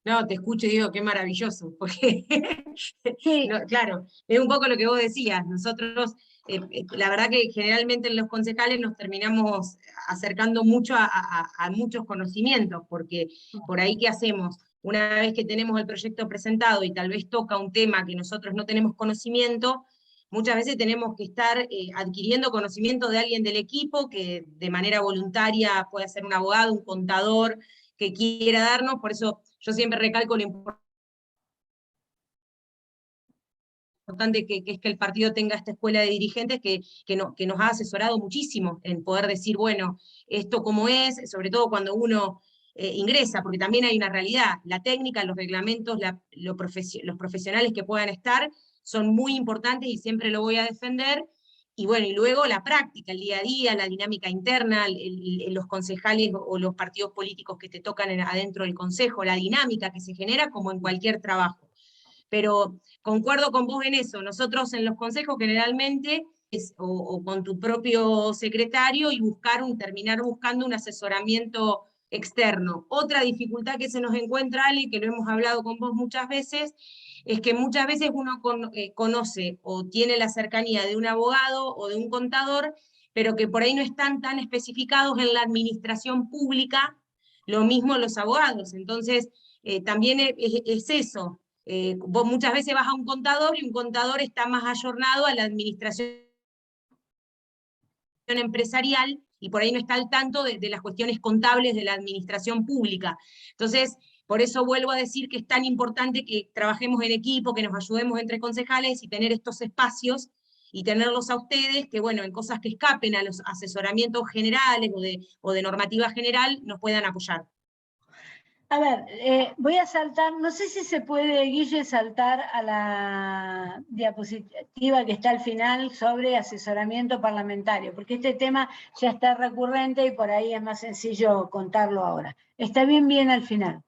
No, te escucho y digo, qué maravilloso, porque, Sí. no, claro, es un poco lo que vos decías, nosotros, la verdad que generalmente en los concejales nos terminamos acercando mucho a muchos conocimientos, porque por ahí, ¿qué hacemos? Una vez que tenemos el proyecto presentado y tal vez toca un tema que nosotros no tenemos conocimiento, muchas veces tenemos que estar adquiriendo conocimiento de alguien del equipo, que de manera voluntaria puede ser un abogado, un contador, que quiera darnos, por eso yo siempre recalco lo importante que es que el partido tenga esta escuela de dirigentes que nos ha asesorado muchísimo en poder decir, bueno, esto cómo es, sobre todo cuando uno ingresa, porque también hay una realidad, la técnica, los reglamentos, los profesionales que puedan estar son muy importantes y siempre lo voy a defender. Y bueno, y luego la práctica, el día a día, la dinámica interna, los concejales o los partidos políticos que te tocan adentro del consejo, la dinámica que se genera como en cualquier trabajo. Pero concuerdo con vos en eso, nosotros en los consejos generalmente o con tu propio secretario y terminar buscando un asesoramiento externo. Otra dificultad que se nos encuentra, Ale, que lo hemos hablado con vos muchas veces, es que muchas veces uno conoce o tiene la cercanía de un abogado o de un contador, pero que por ahí no están tan especificados en la administración pública, lo mismo los abogados. Entonces, también es eso. Vos muchas veces vas a un contador y un contador está más ayornado a la administración empresarial y por ahí no está al tanto de las cuestiones contables de la administración pública. Entonces, por eso vuelvo a decir que es tan importante que trabajemos en equipo, que nos ayudemos entre concejales y tener estos espacios y tenerlos a ustedes, que bueno, en cosas que escapen a los asesoramientos generales o de normativa general, nos puedan apoyar. A ver, voy a saltar, no sé si se puede, Guille, saltar a la diapositiva que está al final sobre asesoramiento parlamentario, porque este tema ya está recurrente y por ahí es más sencillo contarlo ahora. Está bien al final.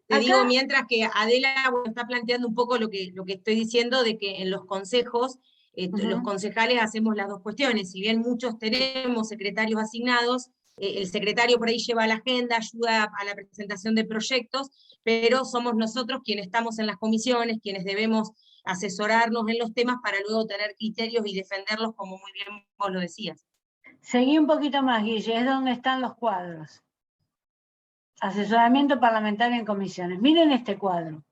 Te digo, mientras que Adela está planteando un poco lo que estoy diciendo, de que en los consejos, los concejales hacemos las dos cuestiones. Si bien muchos tenemos secretarios asignados, el secretario por ahí lleva la agenda, ayuda a la presentación de proyectos, pero somos nosotros quienes estamos en las comisiones, quienes debemos asesorarnos en los temas para luego tener criterios y defenderlos, como muy bien vos lo decías. Seguí un poquito más, Guille, es donde están los cuadros. Asesoramiento parlamentario en comisiones. Miren este cuadro.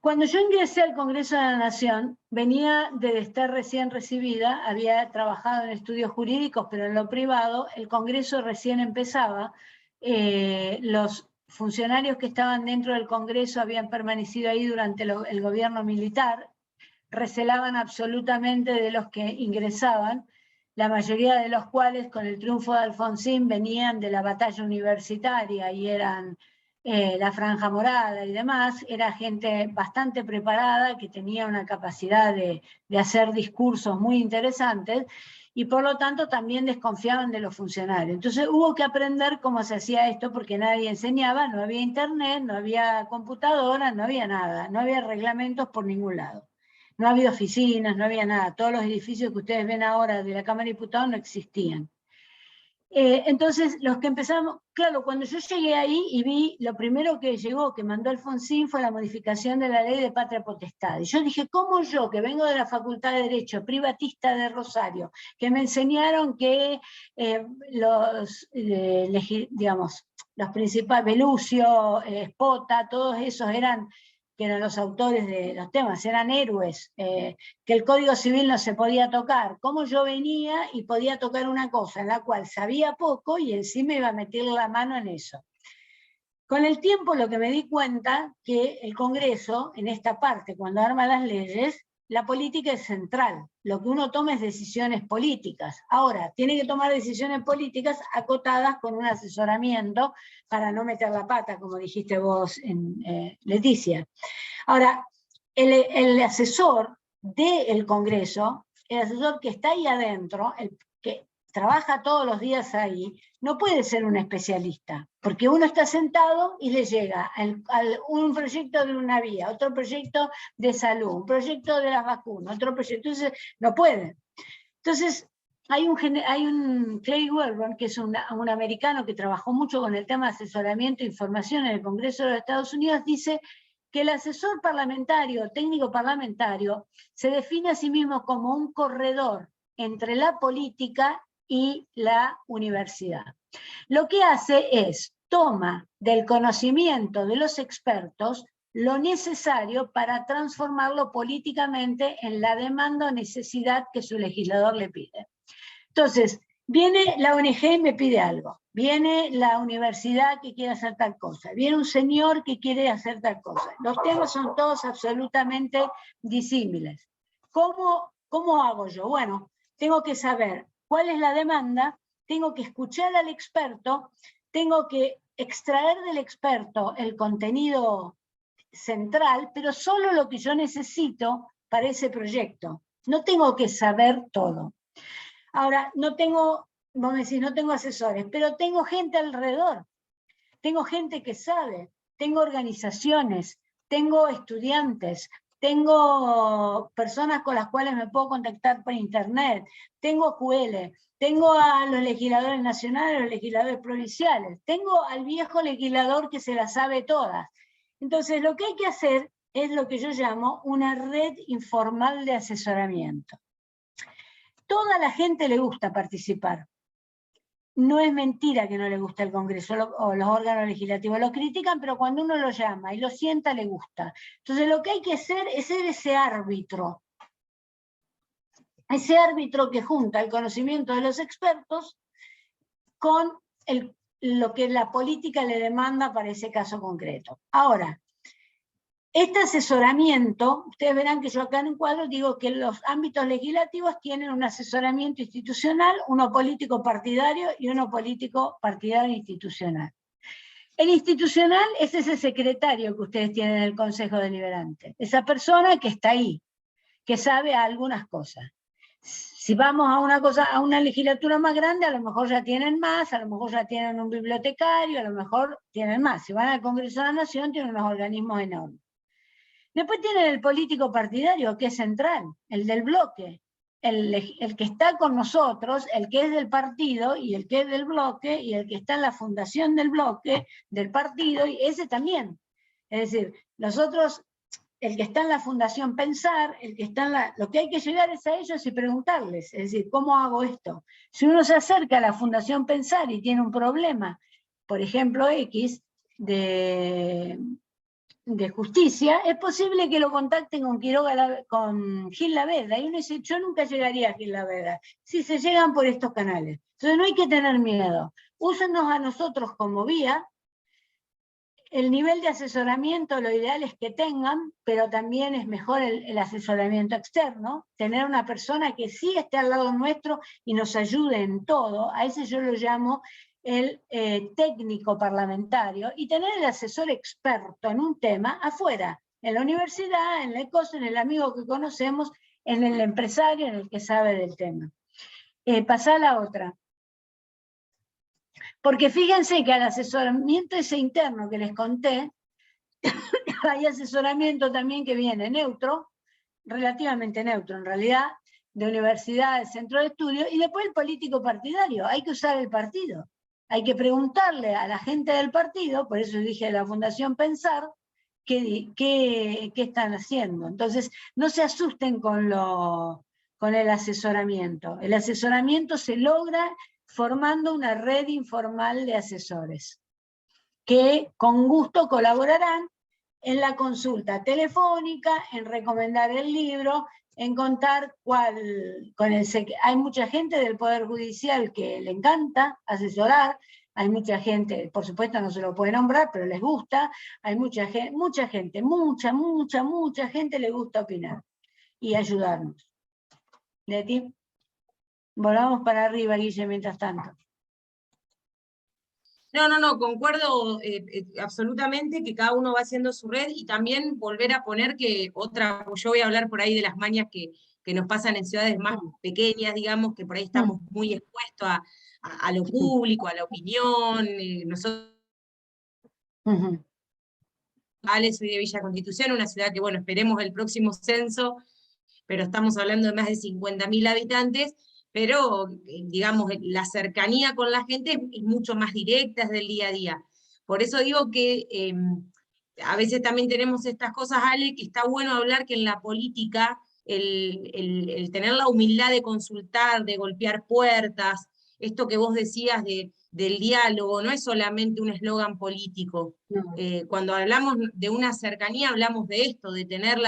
Cuando yo ingresé al Congreso de la Nación, venía de estar recién recibida, había trabajado en estudios jurídicos, pero en lo privado, el Congreso recién empezaba, los funcionarios que estaban dentro del Congreso habían permanecido ahí durante el gobierno militar, recelaban absolutamente de los que ingresaban, la mayoría de los cuales con el triunfo de Alfonsín venían de la batalla universitaria y eran la Franja Morada y demás, era gente bastante preparada que tenía una capacidad de hacer discursos muy interesantes y por lo tanto también desconfiaban de los funcionarios. Entonces hubo que aprender cómo se hacía esto porque nadie enseñaba, no había internet, no había computadora, no había nada, no había reglamentos por ningún lado. No había oficinas, no había nada. Todos los edificios que ustedes ven ahora de la Cámara de Diputados no existían. Entonces, los que empezamos, claro, cuando yo llegué ahí y vi, lo primero que llegó, que mandó Alfonsín, fue la modificación de la ley de patria potestad. Y yo dije, ¿cómo yo, que vengo de la Facultad de Derecho, privatista de Rosario, que me enseñaron que digamos, los principales, Belucio, Spota, todos esos que eran los autores de los temas, eran héroes, que el Código Civil no se podía tocar, cómo yo venía y podía tocar una cosa en la cual sabía poco y encima iba a meter la mano en eso? Con el tiempo lo que me di cuenta, que el Congreso, en esta parte, cuando arma las leyes, la política es central, lo que uno toma es decisiones políticas. Ahora, tiene que tomar decisiones políticas acotadas con un asesoramiento para no meter la pata, como dijiste vos, Leticia. Ahora, el asesor del Congreso, el asesor que está ahí adentro, el que trabaja todos los días ahí, no puede ser un especialista, porque uno está sentado y le llega un proyecto de una vía, otro proyecto de salud, un proyecto de las vacunas, otro proyecto, entonces no puede. Entonces, hay un Clay Wilburn, que es un americano que trabajó mucho con el tema de asesoramiento e información en el Congreso de los Estados Unidos, dice que el asesor parlamentario, técnico parlamentario, se define a sí mismo como un corredor entre la política y la universidad. Lo que hace es, toma del conocimiento de los expertos lo necesario para transformarlo políticamente en la demanda o necesidad que su legislador le pide. Entonces, viene la ONG y me pide algo, viene la universidad que quiere hacer tal cosa, viene un señor que quiere hacer tal cosa. Los temas son todos absolutamente disímiles. ¿Cómo hago yo? Bueno, tengo que saber cuál es la demanda, tengo que escuchar al experto, tengo que extraer del experto el contenido central, pero solo lo que yo necesito para ese proyecto. No tengo que saber todo. Ahora, vos me decís, no tengo asesores, pero tengo gente alrededor. Tengo gente que sabe, tengo organizaciones, tengo estudiantes, tengo personas con las cuales me puedo contactar por internet, tengo QL, tengo a los legisladores nacionales, los legisladores provinciales, tengo al viejo legislador que se las sabe todas. Entonces, lo que hay que hacer es lo que yo llamo una red informal de asesoramiento. Toda la gente le gusta participar. No es mentira que no le gusta el Congreso o los órganos legislativos. Lo critican, pero cuando uno lo llama y lo sienta, le gusta. Entonces lo que hay que hacer es ser ese árbitro. Ese árbitro que junta el conocimiento de los expertos con lo que la política le demanda para ese caso concreto. Ahora, este asesoramiento, ustedes verán que yo acá en el cuadro digo que los ámbitos legislativos tienen un asesoramiento institucional, uno político partidario y uno político partidario institucional. El institucional es ese secretario que ustedes tienen en el Consejo Deliberante, esa persona que está ahí, que sabe algunas cosas. Si vamos a una legislatura más grande, a lo mejor ya tienen más, a lo mejor ya tienen un bibliotecario, a lo mejor tienen más. Si van al Congreso de la Nación, tienen unos organismos enormes. Después tienen el político partidario, que es central, el del bloque, el que está con nosotros, el que es del partido, y el que es del bloque, y el que está en la fundación del bloque, del partido, y ese también. Es decir, nosotros, el que está en la Fundación Pensar, el que está en lo que hay que llegar es a ellos y preguntarles, es decir, ¿cómo hago esto? Si uno se acerca a la Fundación Pensar y tiene un problema, por ejemplo, X, de justicia, es posible que lo contacten con Gil Laveda, y uno dice, yo nunca llegaría a Gil Laveda, si se llegan por estos canales. Entonces no hay que tener miedo, úsenos a nosotros como vía. El nivel de asesoramiento, lo ideal es que tengan, pero también es mejor el asesoramiento externo, tener una persona que sí esté al lado nuestro y nos ayude en todo, a ese yo lo llamo el técnico parlamentario, y tener el asesor experto en un tema afuera, en la universidad, en la ECOS, en el amigo que conocemos, en el empresario, en el que sabe del tema. Pasá a la otra. Porque fíjense que al asesoramiento ese interno que les conté, hay asesoramiento también que viene neutro, relativamente neutro en realidad, de universidades, centro de estudio, y después el político partidario. Hay que usar el partido. Hay que preguntarle a la gente del partido, por eso dije de la Fundación Pensar, qué están haciendo. Entonces, no se asusten con el asesoramiento. El asesoramiento se logra formando una red informal de asesores, que con gusto colaborarán en la consulta telefónica, en recomendar el libro, en contar hay mucha gente del Poder Judicial que le encanta asesorar, hay mucha gente, por supuesto no se lo puede nombrar, pero les gusta, hay mucha gente, mucha gente le gusta opinar y ayudarnos. Leti, volvamos para arriba, Guille, mientras tanto. No, concuerdo absolutamente que cada uno va haciendo su red y también volver a poner que yo voy a hablar por ahí de las mañas que nos pasan en ciudades más pequeñas, digamos, que por ahí estamos muy expuestos a lo público, a la opinión. Nosotros, soy de Villa Constitución, una ciudad que, bueno, esperemos el próximo censo, pero estamos hablando de más de 50.000 habitantes, pero digamos, la cercanía con la gente es mucho más directa, es del día a día. Por eso digo que a veces también tenemos estas cosas, Ale, que está bueno hablar que en la política el tener la humildad de consultar, de golpear puertas, esto que vos decías del diálogo, no es solamente un eslogan político. No. Cuando hablamos de una cercanía, hablamos de esto, de tener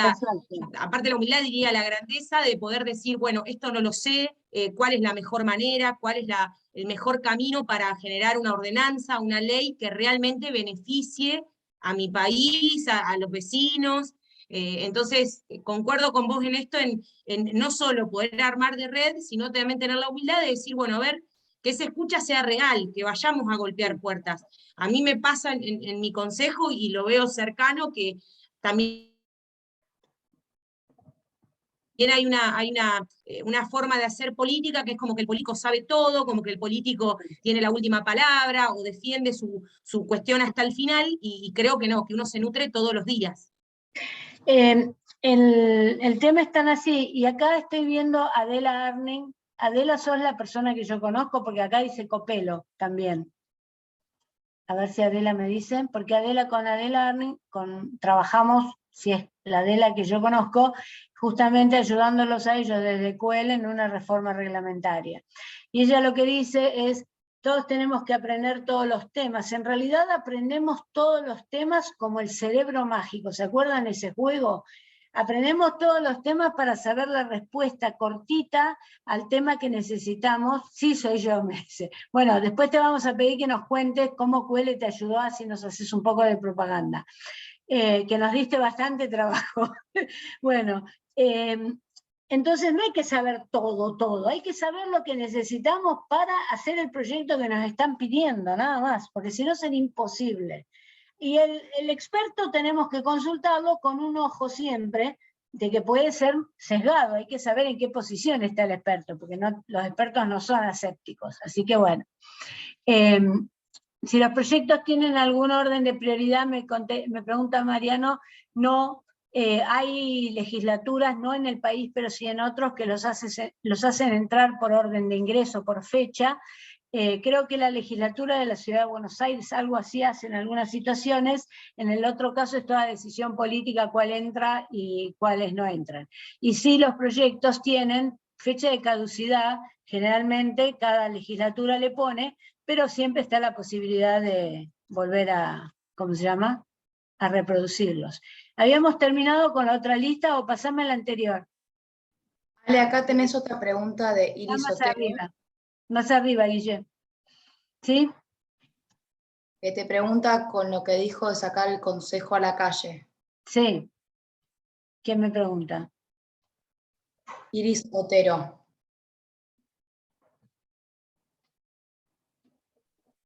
aparte de la humildad, diría la grandeza de poder decir, bueno, esto no lo sé, cuál es la mejor manera, cuál es el mejor camino para generar una ordenanza, una ley que realmente beneficie a mi país, a los vecinos. Entonces, concuerdo con vos en esto, en no solo poder armar de red, sino también tener la humildad de decir, bueno, a ver, que esa escucha sea real, que vayamos a golpear puertas. A mí me pasa en mi consejo, y lo veo cercano, que también hay una forma de hacer política que es como que el político sabe todo, como que el político tiene la última palabra o defiende su cuestión hasta el final, y creo que no, que uno se nutre todos los días. El tema es tan así, y acá estoy viendo a Adela Arning. Adela, sos la persona que yo conozco, porque acá dice Copelo también. A ver si Adela me dice, porque con Adela Arning trabajamos, si es la Adela que yo conozco, justamente ayudándolos a ellos desde CUEL en una reforma reglamentaria. Y ella lo que dice es, todos tenemos que aprender todos los temas. En realidad aprendemos todos los temas como el cerebro mágico. ¿Se acuerdan ese juego? Aprendemos todos los temas para saber la respuesta cortita al tema que necesitamos. Sí, soy yo, me dice. Bueno, después te vamos a pedir que nos cuentes cómo CUEL te ayudó, así nos haces un poco de propaganda. Que nos diste bastante trabajo. Bueno, entonces no hay que saber todo, hay que saber lo que necesitamos para hacer el proyecto que nos están pidiendo, nada más, porque si no sería imposible. Y el experto tenemos que consultarlo con un ojo siempre, de que puede ser sesgado, hay que saber en qué posición está el experto, porque los expertos no son asépticos, así que bueno. Si los proyectos tienen algún orden de prioridad, me pregunta Mariano, no, hay legislaturas, no en el país, pero sí en otros, que los hacen entrar por orden de ingreso, por fecha. Creo que la legislatura de la Ciudad de Buenos Aires algo así hace en algunas situaciones, en el otro caso es toda decisión política cuál entra y cuáles no entran. Y sí, los proyectos tienen fecha de caducidad, generalmente cada legislatura le pone, pero siempre está la posibilidad de volver a, ¿cómo se llama?, a reproducirlos. ¿Habíamos terminado con la otra lista o pasame a la anterior? Ale, acá tenés otra pregunta de Iris Otero. Más arriba, Guille. ¿Sí? Que te pregunta con lo que dijo de sacar el consejo a la calle. Sí. ¿Quién me pregunta? Iris Otero.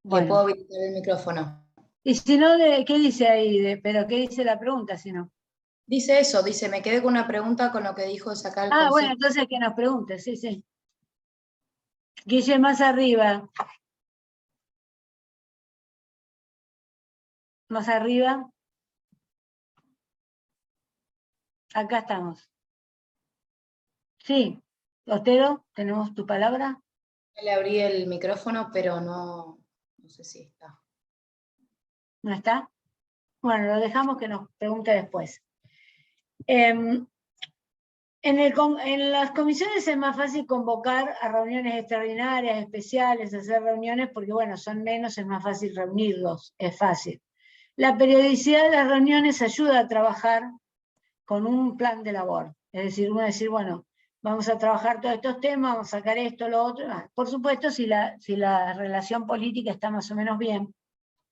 Bueno. Le puedo habilitar el micrófono. Y si no, ¿qué dice ahí? ¿Pero qué dice la pregunta si no? Dice eso, dice, me quedé con una pregunta con lo que dijo de sacar el consejo. Bueno, entonces que nos pregunte, sí, sí. Guille, más arriba. Más arriba. Acá estamos. Sí, Otero, tenemos tu palabra. Le abrí el micrófono, pero no sé si está. ¿No está? Bueno, lo dejamos que nos pregunte después. En las comisiones es más fácil convocar a reuniones extraordinarias, especiales, hacer reuniones, porque bueno, son menos, es más fácil reunirlos, es fácil. La periodicidad de las reuniones ayuda a trabajar con un plan de labor. Es decir, uno decir, bueno, vamos a trabajar todos estos temas, vamos a sacar esto, lo otro. Por supuesto, si la relación política está más o menos bien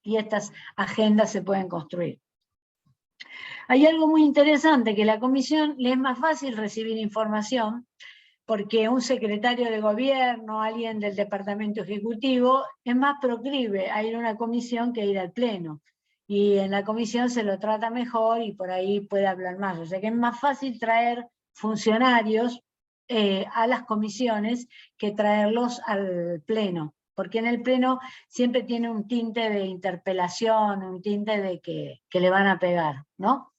y estas agendas se pueden construir. Hay algo muy interesante, que la comisión le es más fácil recibir información porque un secretario de gobierno, alguien del departamento ejecutivo, es más proclive a ir a una comisión que ir al pleno. Y en la comisión se lo trata mejor y por ahí puede hablar más. O sea que es más fácil traer funcionarios a las comisiones que traerlos al pleno. Porque en el pleno siempre tiene un tinte de interpelación, un tinte de que le van a pegar, ¿no?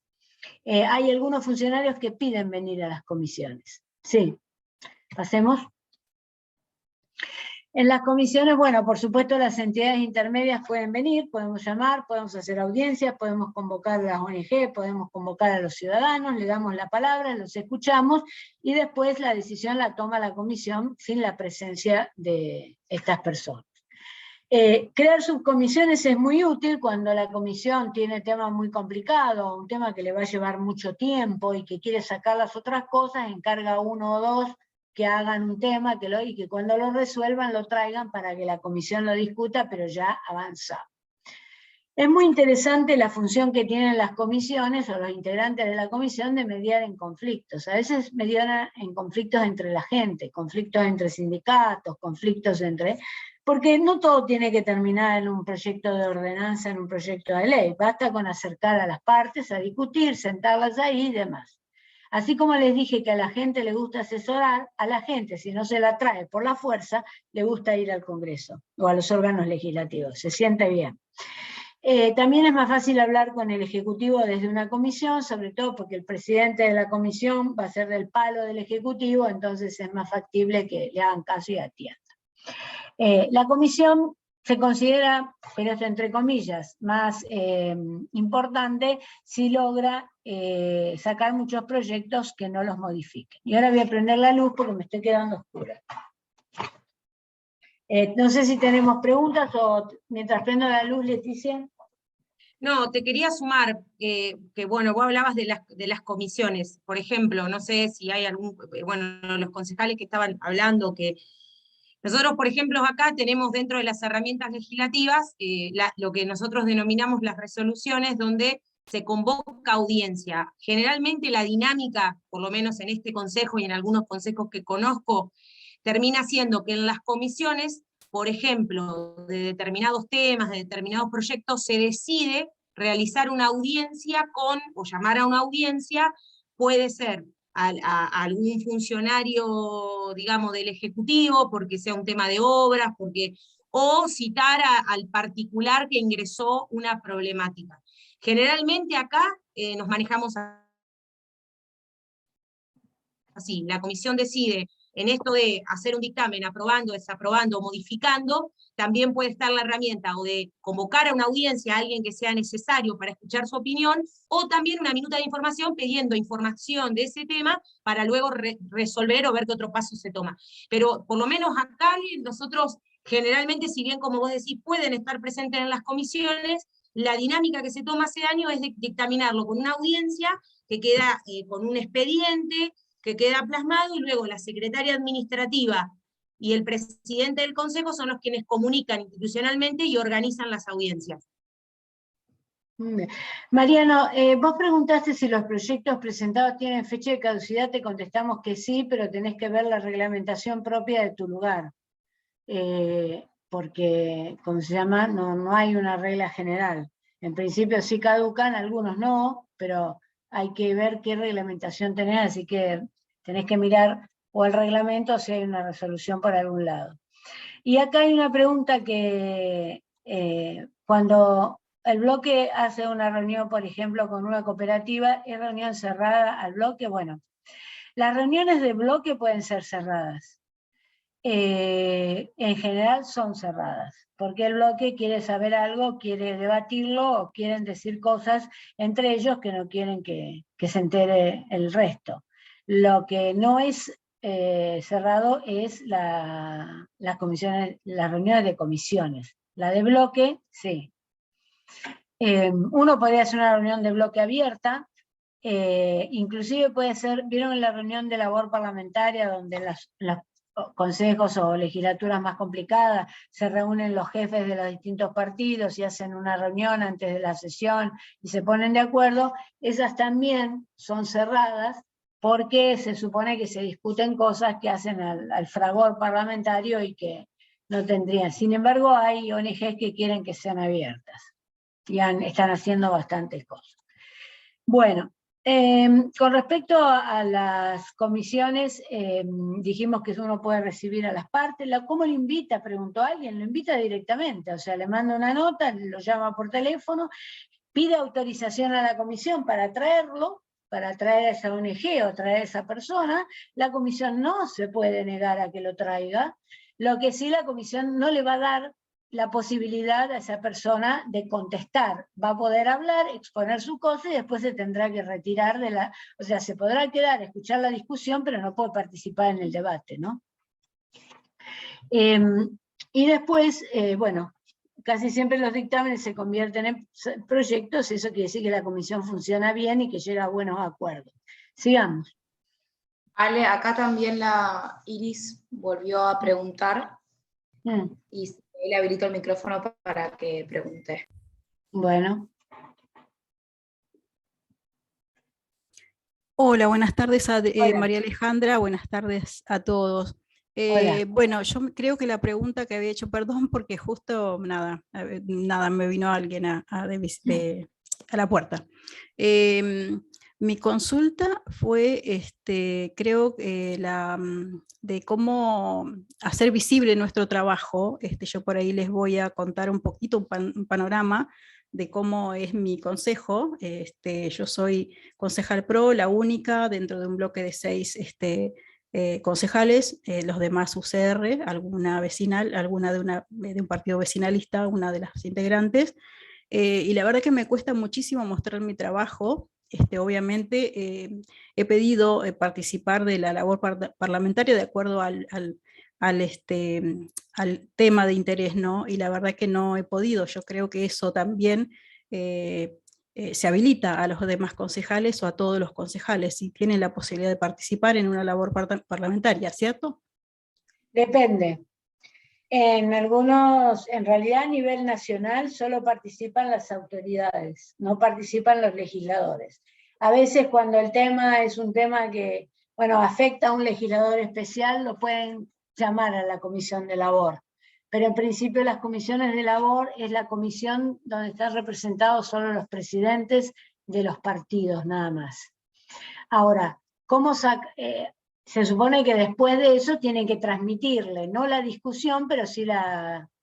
Hay algunos funcionarios que piden venir a las comisiones. Sí. Pasemos. En las comisiones, bueno, por supuesto las entidades intermedias pueden venir, podemos llamar, podemos hacer audiencias, podemos convocar a las ONG, podemos convocar a los ciudadanos, le damos la palabra, los escuchamos y después la decisión la toma la comisión sin la presencia de estas personas. Crear subcomisiones es muy útil cuando la comisión tiene temas muy complicados, un tema que le va a llevar mucho tiempo y que quiere sacar las otras cosas, encarga uno o dos que hagan un tema y que cuando lo resuelvan lo traigan para que la comisión lo discuta, pero ya avanza. Es muy interesante la función que tienen las comisiones o los integrantes de la comisión de mediar en conflictos. A veces median en conflictos entre la gente, conflictos entre sindicatos, conflictos entre... Porque no todo tiene que terminar en un proyecto de ordenanza, en un proyecto de ley. Basta con acercar a las partes a discutir, sentarlas ahí y demás. Así como les dije que a la gente le gusta asesorar, a la gente, si no se la trae por la fuerza, le gusta ir al Congreso o a los órganos legislativos, se siente bien. También es más fácil hablar con el Ejecutivo desde una comisión, sobre todo porque el presidente de la comisión va a ser del palo del Ejecutivo, entonces es más factible que le hagan caso y atiendan. La comisión se considera, pero esto entre comillas, más importante si logra sacar muchos proyectos que no los modifiquen. Y ahora voy a prender la luz porque me estoy quedando oscura. No sé si tenemos preguntas o mientras prendo la luz, Leticia. No, te quería sumar que bueno, vos hablabas de las comisiones. Por ejemplo, no sé si hay algún, bueno, los concejales que estaban hablando que nosotros, por ejemplo, acá tenemos dentro de las herramientas legislativas lo que nosotros denominamos las resoluciones, donde se convoca audiencia. Generalmente la dinámica, por lo menos en este consejo y en algunos consejos que conozco, termina siendo que en las comisiones, por ejemplo, de determinados temas, de determinados proyectos, se decide realizar una audiencia o llamar a una audiencia, puede ser a algún funcionario, digamos, del Ejecutivo, porque sea un tema de obras, o citar al particular que ingresó una problemática. Generalmente acá nos manejamos así, la comisión decide en esto de hacer un dictamen, aprobando, desaprobando, modificando, también puede estar la herramienta o de convocar a una audiencia a alguien que sea necesario para escuchar su opinión, o también una minuta de información pidiendo información de ese tema para luego resolver o ver qué otro paso se toma. Pero por lo menos acá nosotros generalmente, si bien como vos decís, pueden estar presentes en las comisiones, la dinámica que se toma ese año es de dictaminarlo con una audiencia que queda con un expediente, que queda plasmado, y luego la secretaria administrativa y el presidente del consejo son los quienes comunican institucionalmente y organizan las audiencias. Mariano, vos preguntaste si los proyectos presentados tienen fecha de caducidad, te contestamos que sí, pero tenés que ver la reglamentación propia de tu lugar, porque, como se llama, no hay una regla general. En principio sí caducan, algunos no, pero hay que ver qué reglamentación tenés, así que tenés que mirar o el reglamento o si hay una resolución por algún lado. Y acá hay una pregunta que cuando el bloque hace una reunión, por ejemplo, con una cooperativa, ¿es reunión cerrada al bloque? Bueno, Las reuniones de bloque pueden ser cerradas. En general son cerradas, porque el bloque quiere saber algo, quiere debatirlo, o quieren decir cosas entre ellos que no quieren que se entere el resto. Lo que no es cerrado es las reuniones de comisiones. La de bloque, sí. Uno podría hacer una reunión de bloque abierta, inclusive puede ser, ¿vieron la reunión de labor parlamentaria donde las consejos o legislaturas más complicadas se reúnen los jefes de los distintos partidos y hacen una reunión antes de la sesión y se ponen de acuerdo? Esas también son cerradas porque se supone que se discuten cosas que hacen al fragor parlamentario y que no tendrían. Sin embargo, hay ONGs que quieren que sean abiertas y están haciendo bastantes cosas. Bueno, con respecto a las comisiones, dijimos que uno puede recibir a las partes. ¿Cómo lo invita? Preguntó alguien. Lo invita directamente, o sea, le manda una nota, lo llama por teléfono, pide autorización a la comisión para traerlo, para traer a esa ONG o traer a esa persona. La comisión no se puede negar a que lo traiga. Lo que sí, la comisión no le va a dar la posibilidad a esa persona de contestar. Va a poder hablar, exponer su cosa y después se tendrá que retirar de la... O sea, se podrá quedar, escuchar la discusión, pero no puede participar en el debate, ¿no? Y después, bueno, casi siempre los dictámenes se convierten en proyectos, eso quiere decir que la comisión funciona bien y que llega a buenos acuerdos. Sigamos. Ale, acá también la Iris volvió a preguntar y le habilito el micrófono para que pregunte. Bueno. Hola, buenas tardes a Hola. María Alejandra, buenas tardes a todos. Bueno, yo creo que la pregunta que había hecho, perdón, porque justo nada me vino alguien a la puerta. Mi consulta fue, creo, de cómo hacer visible nuestro trabajo. Yo por ahí les voy a contar un poquito, un panorama de cómo es mi consejo. Yo soy concejal PRO, la única dentro de un bloque de 6 concejales, los demás UCR, alguna vecinal, alguna de un partido vecinalista, una de las integrantes. Y la verdad que me cuesta muchísimo mostrar mi trabajo. Obviamente he pedido participar de la labor parlamentaria de acuerdo al tema de interés, ¿no? Y la verdad que no he podido. Yo creo que eso también se habilita a los demás concejales o a todos los concejales si tienen la posibilidad de participar en una labor parlamentaria, ¿cierto? Depende. En algunos, en realidad a nivel nacional solo participan las autoridades, no participan los legisladores. A veces cuando el tema es un tema que, bueno, afecta a un legislador especial, lo pueden llamar a la comisión de labor. Pero en principio las comisiones de labor es la comisión donde están representados solo los presidentes de los partidos, nada más. Ahora, ¿cómo se supone que después de eso tienen que transmitirle, no la discusión, pero sí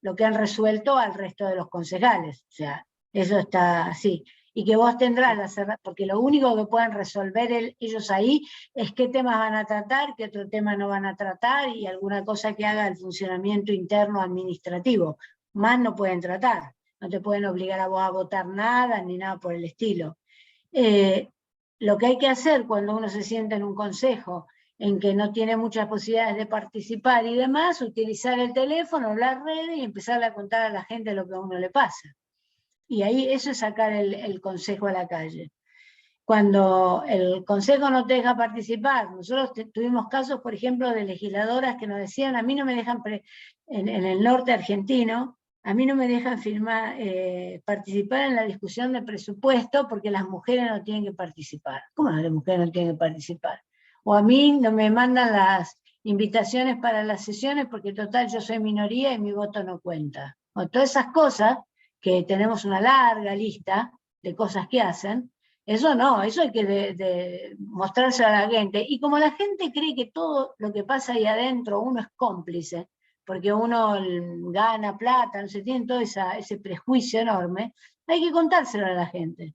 lo que han resuelto al resto de los concejales? O sea, eso está así. Y que vos tendrás, porque lo único que pueden resolver ellos ahí es qué temas van a tratar, qué otro tema no van a tratar, y alguna cosa que haga el funcionamiento interno administrativo. Más no pueden tratar. No te pueden obligar a vos a votar nada, ni nada por el estilo. Lo que hay que hacer cuando uno se sienta en un consejo en que no tiene muchas posibilidades de participar y demás, utilizar el teléfono, las redes y empezar a contar a la gente lo que a uno le pasa. Y ahí eso es sacar el consejo a la calle. Cuando el consejo no te deja participar, nosotros tuvimos casos, por ejemplo, de legisladoras que nos decían, a mí no me dejan, en el norte argentino, a mí no me dejan participar en la discusión de presupuesto porque las mujeres no tienen que participar. ¿Cómo las mujeres no tienen que participar? O a mí no me mandan las invitaciones para las sesiones porque total yo soy minoría y mi voto no cuenta. O todas esas cosas, que tenemos una larga lista de cosas que hacen, eso no, eso hay que mostrárselo a la gente. Y como la gente cree que todo lo que pasa ahí adentro uno es cómplice, porque uno gana plata, no se tiene todo ese prejuicio enorme, hay que contárselo a la gente.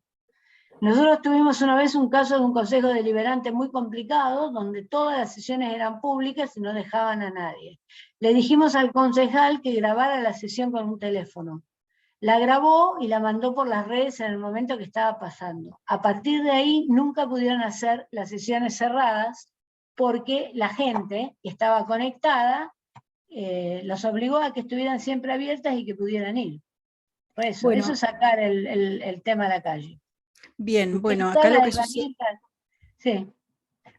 Nosotros tuvimos una vez un caso de un consejo deliberante muy complicado, donde todas las sesiones eran públicas y no dejaban a nadie. Le dijimos al concejal que grabara la sesión con un teléfono. La grabó y la mandó por las redes en el momento que estaba pasando. A partir de ahí nunca pudieron hacer las sesiones cerradas porque la gente que estaba conectada los obligó a que estuvieran siempre abiertas y que pudieran ir. Por eso, Bueno, eso es sacar el tema a la calle. bien, bueno, Utilizar las herramientas, sí.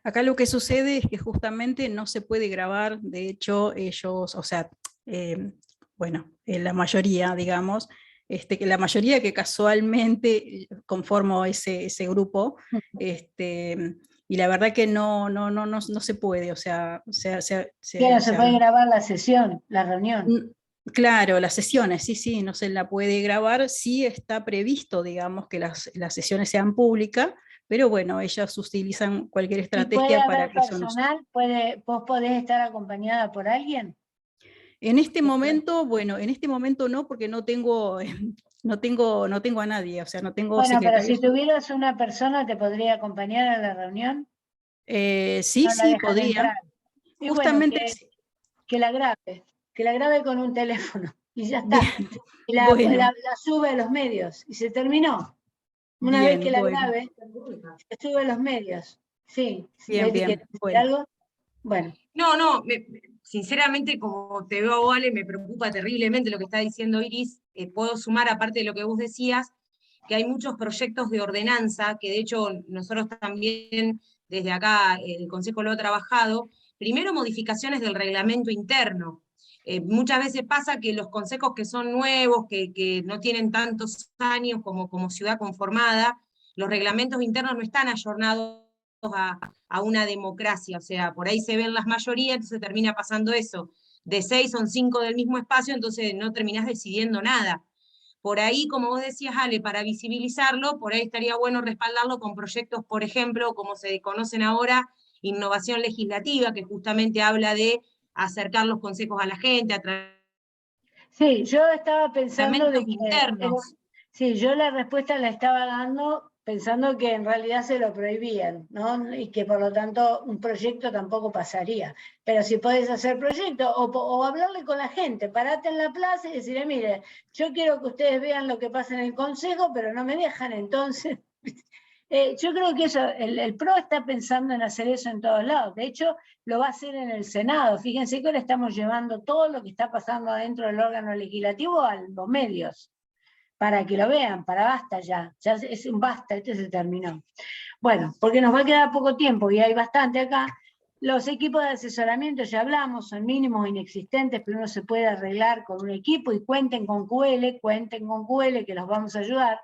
acá lo que sucede es que justamente no se puede grabar, de hecho ellos, o sea, bueno, la mayoría, digamos, que la mayoría que casualmente conformo ese grupo, y la verdad que no se puede, o sea, Que no se puede grabar la sesión, la reunión. Claro, las sesiones, sí, no se la puede grabar, sí está previsto, digamos, que las sesiones sean públicas, pero bueno, ellas utilizan cualquier ¿Y puede estrategia para haber que eso no personal? ¿Vos podés estar acompañada por alguien? En este momento, bueno, en este momento no, porque no tengo, no tengo a nadie, o sea, no tengo Bueno, pero secretarios. si tuvieras una persona, ¿te podría acompañar a la reunión? Sí, No la sí, dejan podría. entrar. Y bueno, Justamente, sí. que la grabe con un teléfono y ya Bien, está. Y bueno, la sube a los medios y se terminó. Una vez que bien, la bueno, grabe, se sube a los medios. Sí, si bien, Leti quiere bien, decir bueno. algo. Bueno, No, sinceramente, como te veo, Vale, me preocupa terriblemente lo que está diciendo Iris. Puedo sumar, aparte de lo que vos decías, que hay muchos proyectos de ordenanza, que de hecho nosotros también desde acá el Consejo lo ha trabajado. Primero, modificaciones del reglamento interno. Muchas veces pasa que los consejos que son nuevos, que no tienen tantos años como ciudad conformada, los reglamentos internos no están ayornados a una democracia, o sea, por ahí se ven las mayorías, entonces termina pasando eso. De 6 son 5 del mismo espacio, entonces no terminás decidiendo nada. Por ahí, como vos decías, Ale, para visibilizarlo, por ahí estaría bueno respaldarlo con proyectos, por ejemplo, como se conocen ahora, innovación legislativa, que justamente habla de acercar los consejos a la gente a través sí, yo estaba de pensando de reglamentos que internos. sí, yo la respuesta la estaba dando pensando que en realidad se lo prohibían, ¿no? Y que por lo tanto un proyecto tampoco pasaría. Pero si podés hacer proyectos o hablarle con la gente, parate en la plaza y decirle, mire, yo quiero que ustedes vean lo que pasa en el consejo, pero no me dejan, entonces. Yo creo que eso, el PRO está pensando en hacer eso en todos lados. De hecho, lo va a hacer en el Senado. Fíjense que ahora estamos llevando todo lo que está pasando adentro del órgano legislativo a los medios, para que lo vean, para basta ya es un basta, este se terminó. Bueno, porque nos va a quedar poco tiempo y hay bastante acá. Los equipos de asesoramiento, ya hablamos, son mínimos, inexistentes, pero uno se puede arreglar con un equipo y cuenten con QL, que los vamos a ayudar.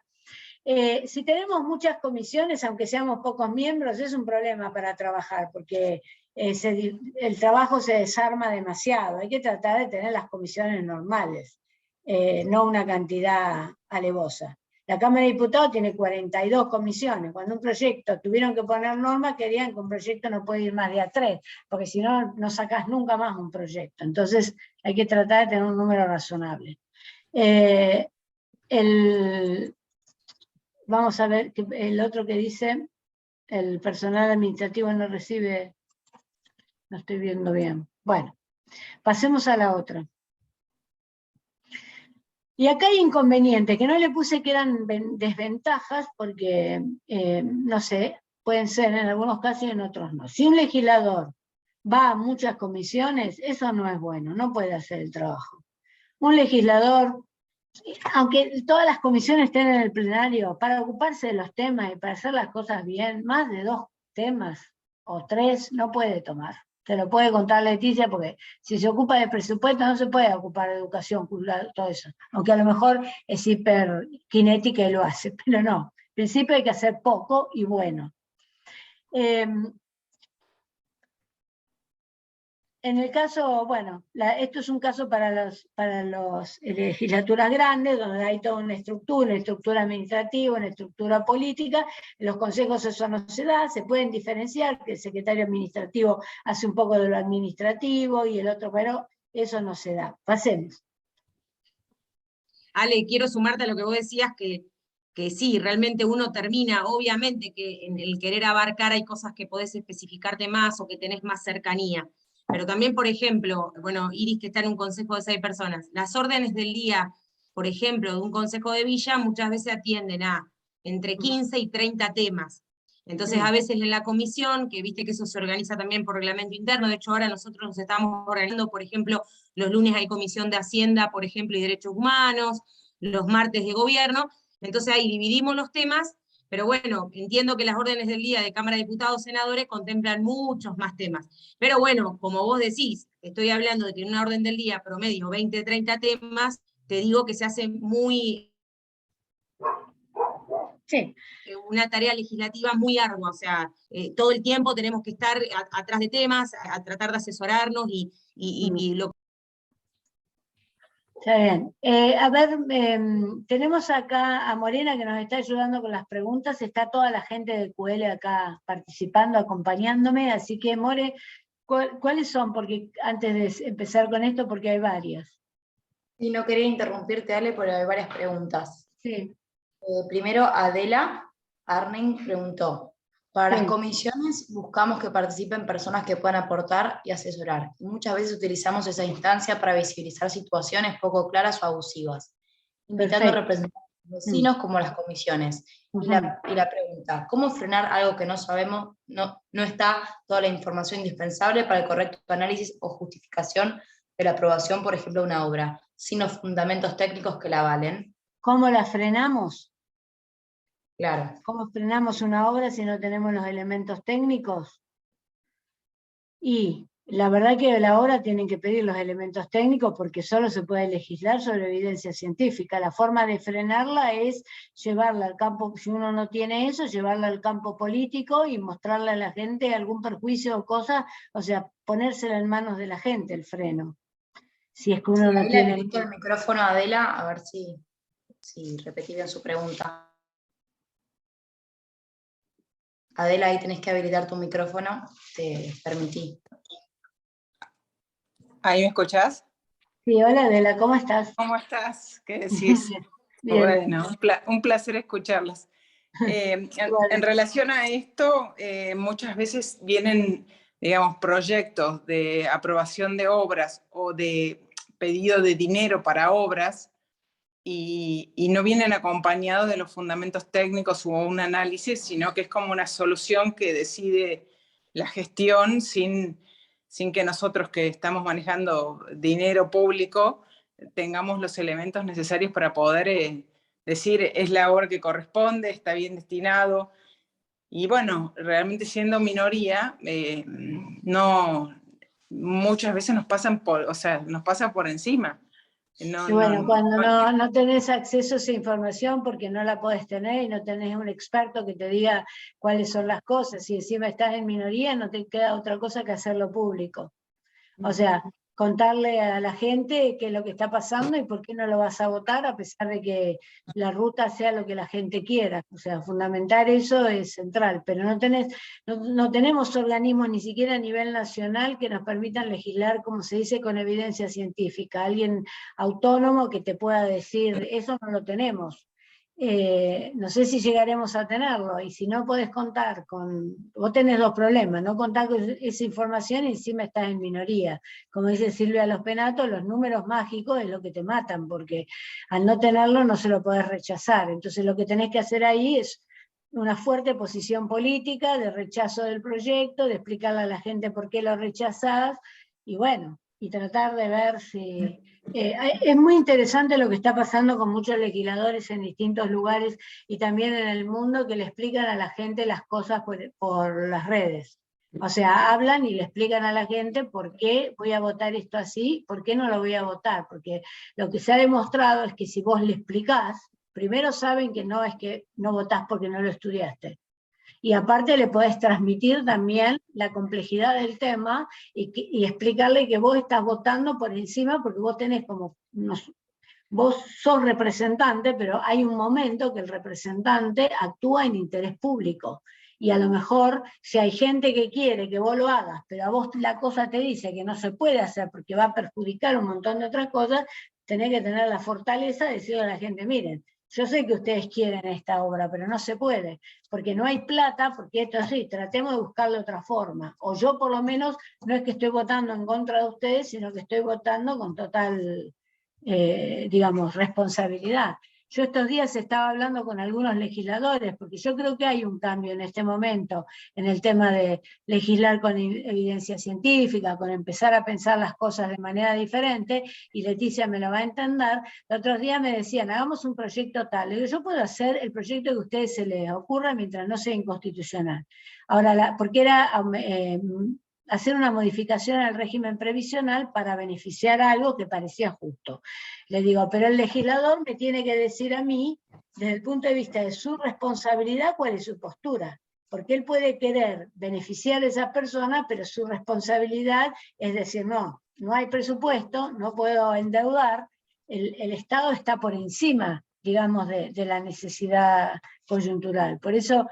Si tenemos muchas comisiones, aunque seamos pocos miembros, es un problema para trabajar, porque el trabajo se desarma demasiado. Hay que tratar de tener las comisiones normales, no una cantidad alevosa. La Cámara de Diputados tiene 42 comisiones. Cuando un proyecto tuvieron que poner normas, querían que un proyecto no puede ir más de a 3, porque si no, no sacás nunca más un proyecto. Entonces, hay que tratar de tener un número razonable. Vamos a ver el otro que dice, el personal administrativo no recibe, no estoy viendo bien. Bueno, pasemos a la otra. Y acá hay inconvenientes, que no le puse que eran desventajas, porque, no sé, pueden ser en algunos casos y en otros no. Si un legislador va a muchas comisiones, eso no es bueno, no puede hacer el trabajo. Un legislador, aunque todas las comisiones estén en el plenario, para ocuparse de los temas y para hacer las cosas bien, más de 2 temas o 3 no puede tomar. Se lo puede contar Leticia, porque si se ocupa de presupuesto no se puede ocupar de educación, cultural, todo eso. Aunque a lo mejor es hiperkinética y lo hace, pero no. En principio hay que hacer poco y bueno. En el caso, bueno, esto es un caso para las legislaturas grandes, donde hay toda una estructura administrativa, una estructura política. En los consejos eso no se da, se pueden diferenciar, que el secretario administrativo hace un poco de lo administrativo y el otro, pero eso no se da. Pasemos. Ale, quiero sumarte a lo que vos decías, que que sí, realmente uno termina, obviamente que en el querer abarcar hay cosas que podés especificarte más o que tenés más cercanía, pero también, por ejemplo, bueno, Iris que está en un consejo de 6 personas, las órdenes del día, por ejemplo, de un consejo de villa, muchas veces atienden a entre 15 y 30 temas. Entonces, a veces en la comisión, que viste que eso se organiza también por reglamento interno, de hecho ahora nosotros nos estamos organizando, por ejemplo, los lunes hay comisión de Hacienda, por ejemplo, y Derechos Humanos, los martes de gobierno, entonces ahí dividimos los temas, pero bueno, entiendo que las órdenes del día de Cámara de Diputados, Senadores, contemplan muchos más temas. Pero bueno, como vos decís, estoy hablando de que en una orden del día promedio 20, 30 temas, te digo que se hace muy... Sí. Una tarea legislativa muy ardua, o sea, todo el tiempo tenemos que estar atrás de temas, a tratar de asesorarnos y lo... Está bien. A ver, tenemos acá a Morena que nos está ayudando con las preguntas, está toda la gente de QL acá participando, acompañándome, así que More, ¿cuáles son? Porque antes de empezar con esto, porque hay varias. Y no quería interrumpirte, Ale, porque hay varias preguntas. Sí. Primero, Adela Arning preguntó, para Sí. las comisiones buscamos que participen personas que puedan aportar y asesorar, y muchas veces utilizamos esa instancia para visibilizar situaciones poco claras o abusivas, invitando Perfecto. representantes vecinos como las comisiones. Y la pregunta, ¿cómo frenar algo que no sabemos? No está toda la información indispensable para el correcto análisis o justificación de la aprobación, por ejemplo, de una obra, sin los fundamentos técnicos que la avalen. ¿Cómo la frenamos? Claro. ¿Cómo frenamos una obra si no tenemos los elementos técnicos? Y la verdad que a la obra tienen que pedir los elementos técnicos porque solo se puede legislar sobre evidencia científica. La forma de frenarla es llevarla al campo, si uno no tiene eso, llevarla al campo político y mostrarle a la gente algún perjuicio o cosa, o sea, ponérsela en manos de la gente el freno. Si es que uno no Ahí le tiene... habilito el micrófono a Adela, a ver si repetí bien su pregunta. Adela, ahí tenés que habilitar tu micrófono, te permití. ¿Ahí me escuchás? Sí, hola Adela, ¿cómo estás? ¿Cómo estás? ¿Qué decís? Bien. Bueno, un placer escucharlas. En relación a esto, muchas veces vienen, digamos, proyectos de aprobación de obras o de pedido de dinero para obras y no vienen acompañados de los fundamentos técnicos o un análisis, sino que es como una solución que decide la gestión sin que nosotros que estamos manejando dinero público tengamos los elementos necesarios para poder decir es la obra que corresponde, está bien destinado. Y bueno, realmente siendo minoría, no, muchas veces nos pasa por encima. Y bueno, cuando no tenés acceso a esa información porque no la podés tener y no tenés un experto que te diga cuáles son las cosas, y encima estás en minoría, no te queda otra cosa que hacerlo público. O sea, contarle a la gente qué es lo que está pasando y por qué no lo vas a votar a pesar de que la ruta sea lo que la gente quiera. O sea, fundamentar eso es central, pero no tenemos organismos ni siquiera a nivel nacional que nos permitan legislar, como se dice, con evidencia científica. Alguien autónomo que te pueda decir, eso no lo tenemos. No sé si llegaremos a tenerlo, y si no podés contar con, vos tenés dos problemas, no contar con esa información y encima estás en minoría. Como dice Silvia Los Penatos, los números mágicos es lo que te matan, porque al no tenerlo no se lo podés rechazar. Entonces lo que tenés que hacer ahí es una fuerte posición política de rechazo del proyecto, de explicarle a la gente por qué lo rechazás, y bueno, y tratar de ver si... es muy interesante lo que está pasando con muchos legisladores en distintos lugares y también en el mundo, que le explican a la gente las cosas por las redes. O sea, hablan y le explican a la gente por qué voy a votar esto así, por qué no lo voy a votar, porque lo que se ha demostrado es que si vos le explicás, primero saben que no votás porque no lo estudiaste. Y aparte le podés transmitir también la complejidad del tema y explicarle que vos estás votando por encima porque vos tenés como, vos sos representante, pero hay un momento que el representante actúa en interés público. Y a lo mejor, si hay gente que quiere que vos lo hagas, pero a vos la cosa te dice que no se puede hacer porque va a perjudicar un montón de otras cosas, tenés que tener la fortaleza de decirle a la gente, miren, yo sé que ustedes quieren esta obra, pero no se puede, porque no hay plata, porque esto sí, tratemos de buscarle otra forma. O yo por lo menos no es que estoy votando en contra de ustedes, sino que estoy votando con total, digamos, responsabilidad. Yo estos días estaba hablando con algunos legisladores, porque yo creo que hay un cambio en este momento en el tema de legislar con evidencia científica, con empezar a pensar las cosas de manera diferente, y Leticia me lo va a entender. Los otros días me decían, hagamos un proyecto tal. Y yo puedo hacer el proyecto que a ustedes se les ocurra mientras no sea inconstitucional. Ahora, porque era hacer una modificación al régimen previsional para beneficiar a algo que parecía justo. Le digo, pero el legislador me tiene que decir a mí, desde el punto de vista de su responsabilidad, cuál es su postura. Porque él puede querer beneficiar a esa persona, pero su responsabilidad es decir, no hay presupuesto, no puedo endeudar, el Estado está por encima, digamos, de la necesidad coyuntural. Por eso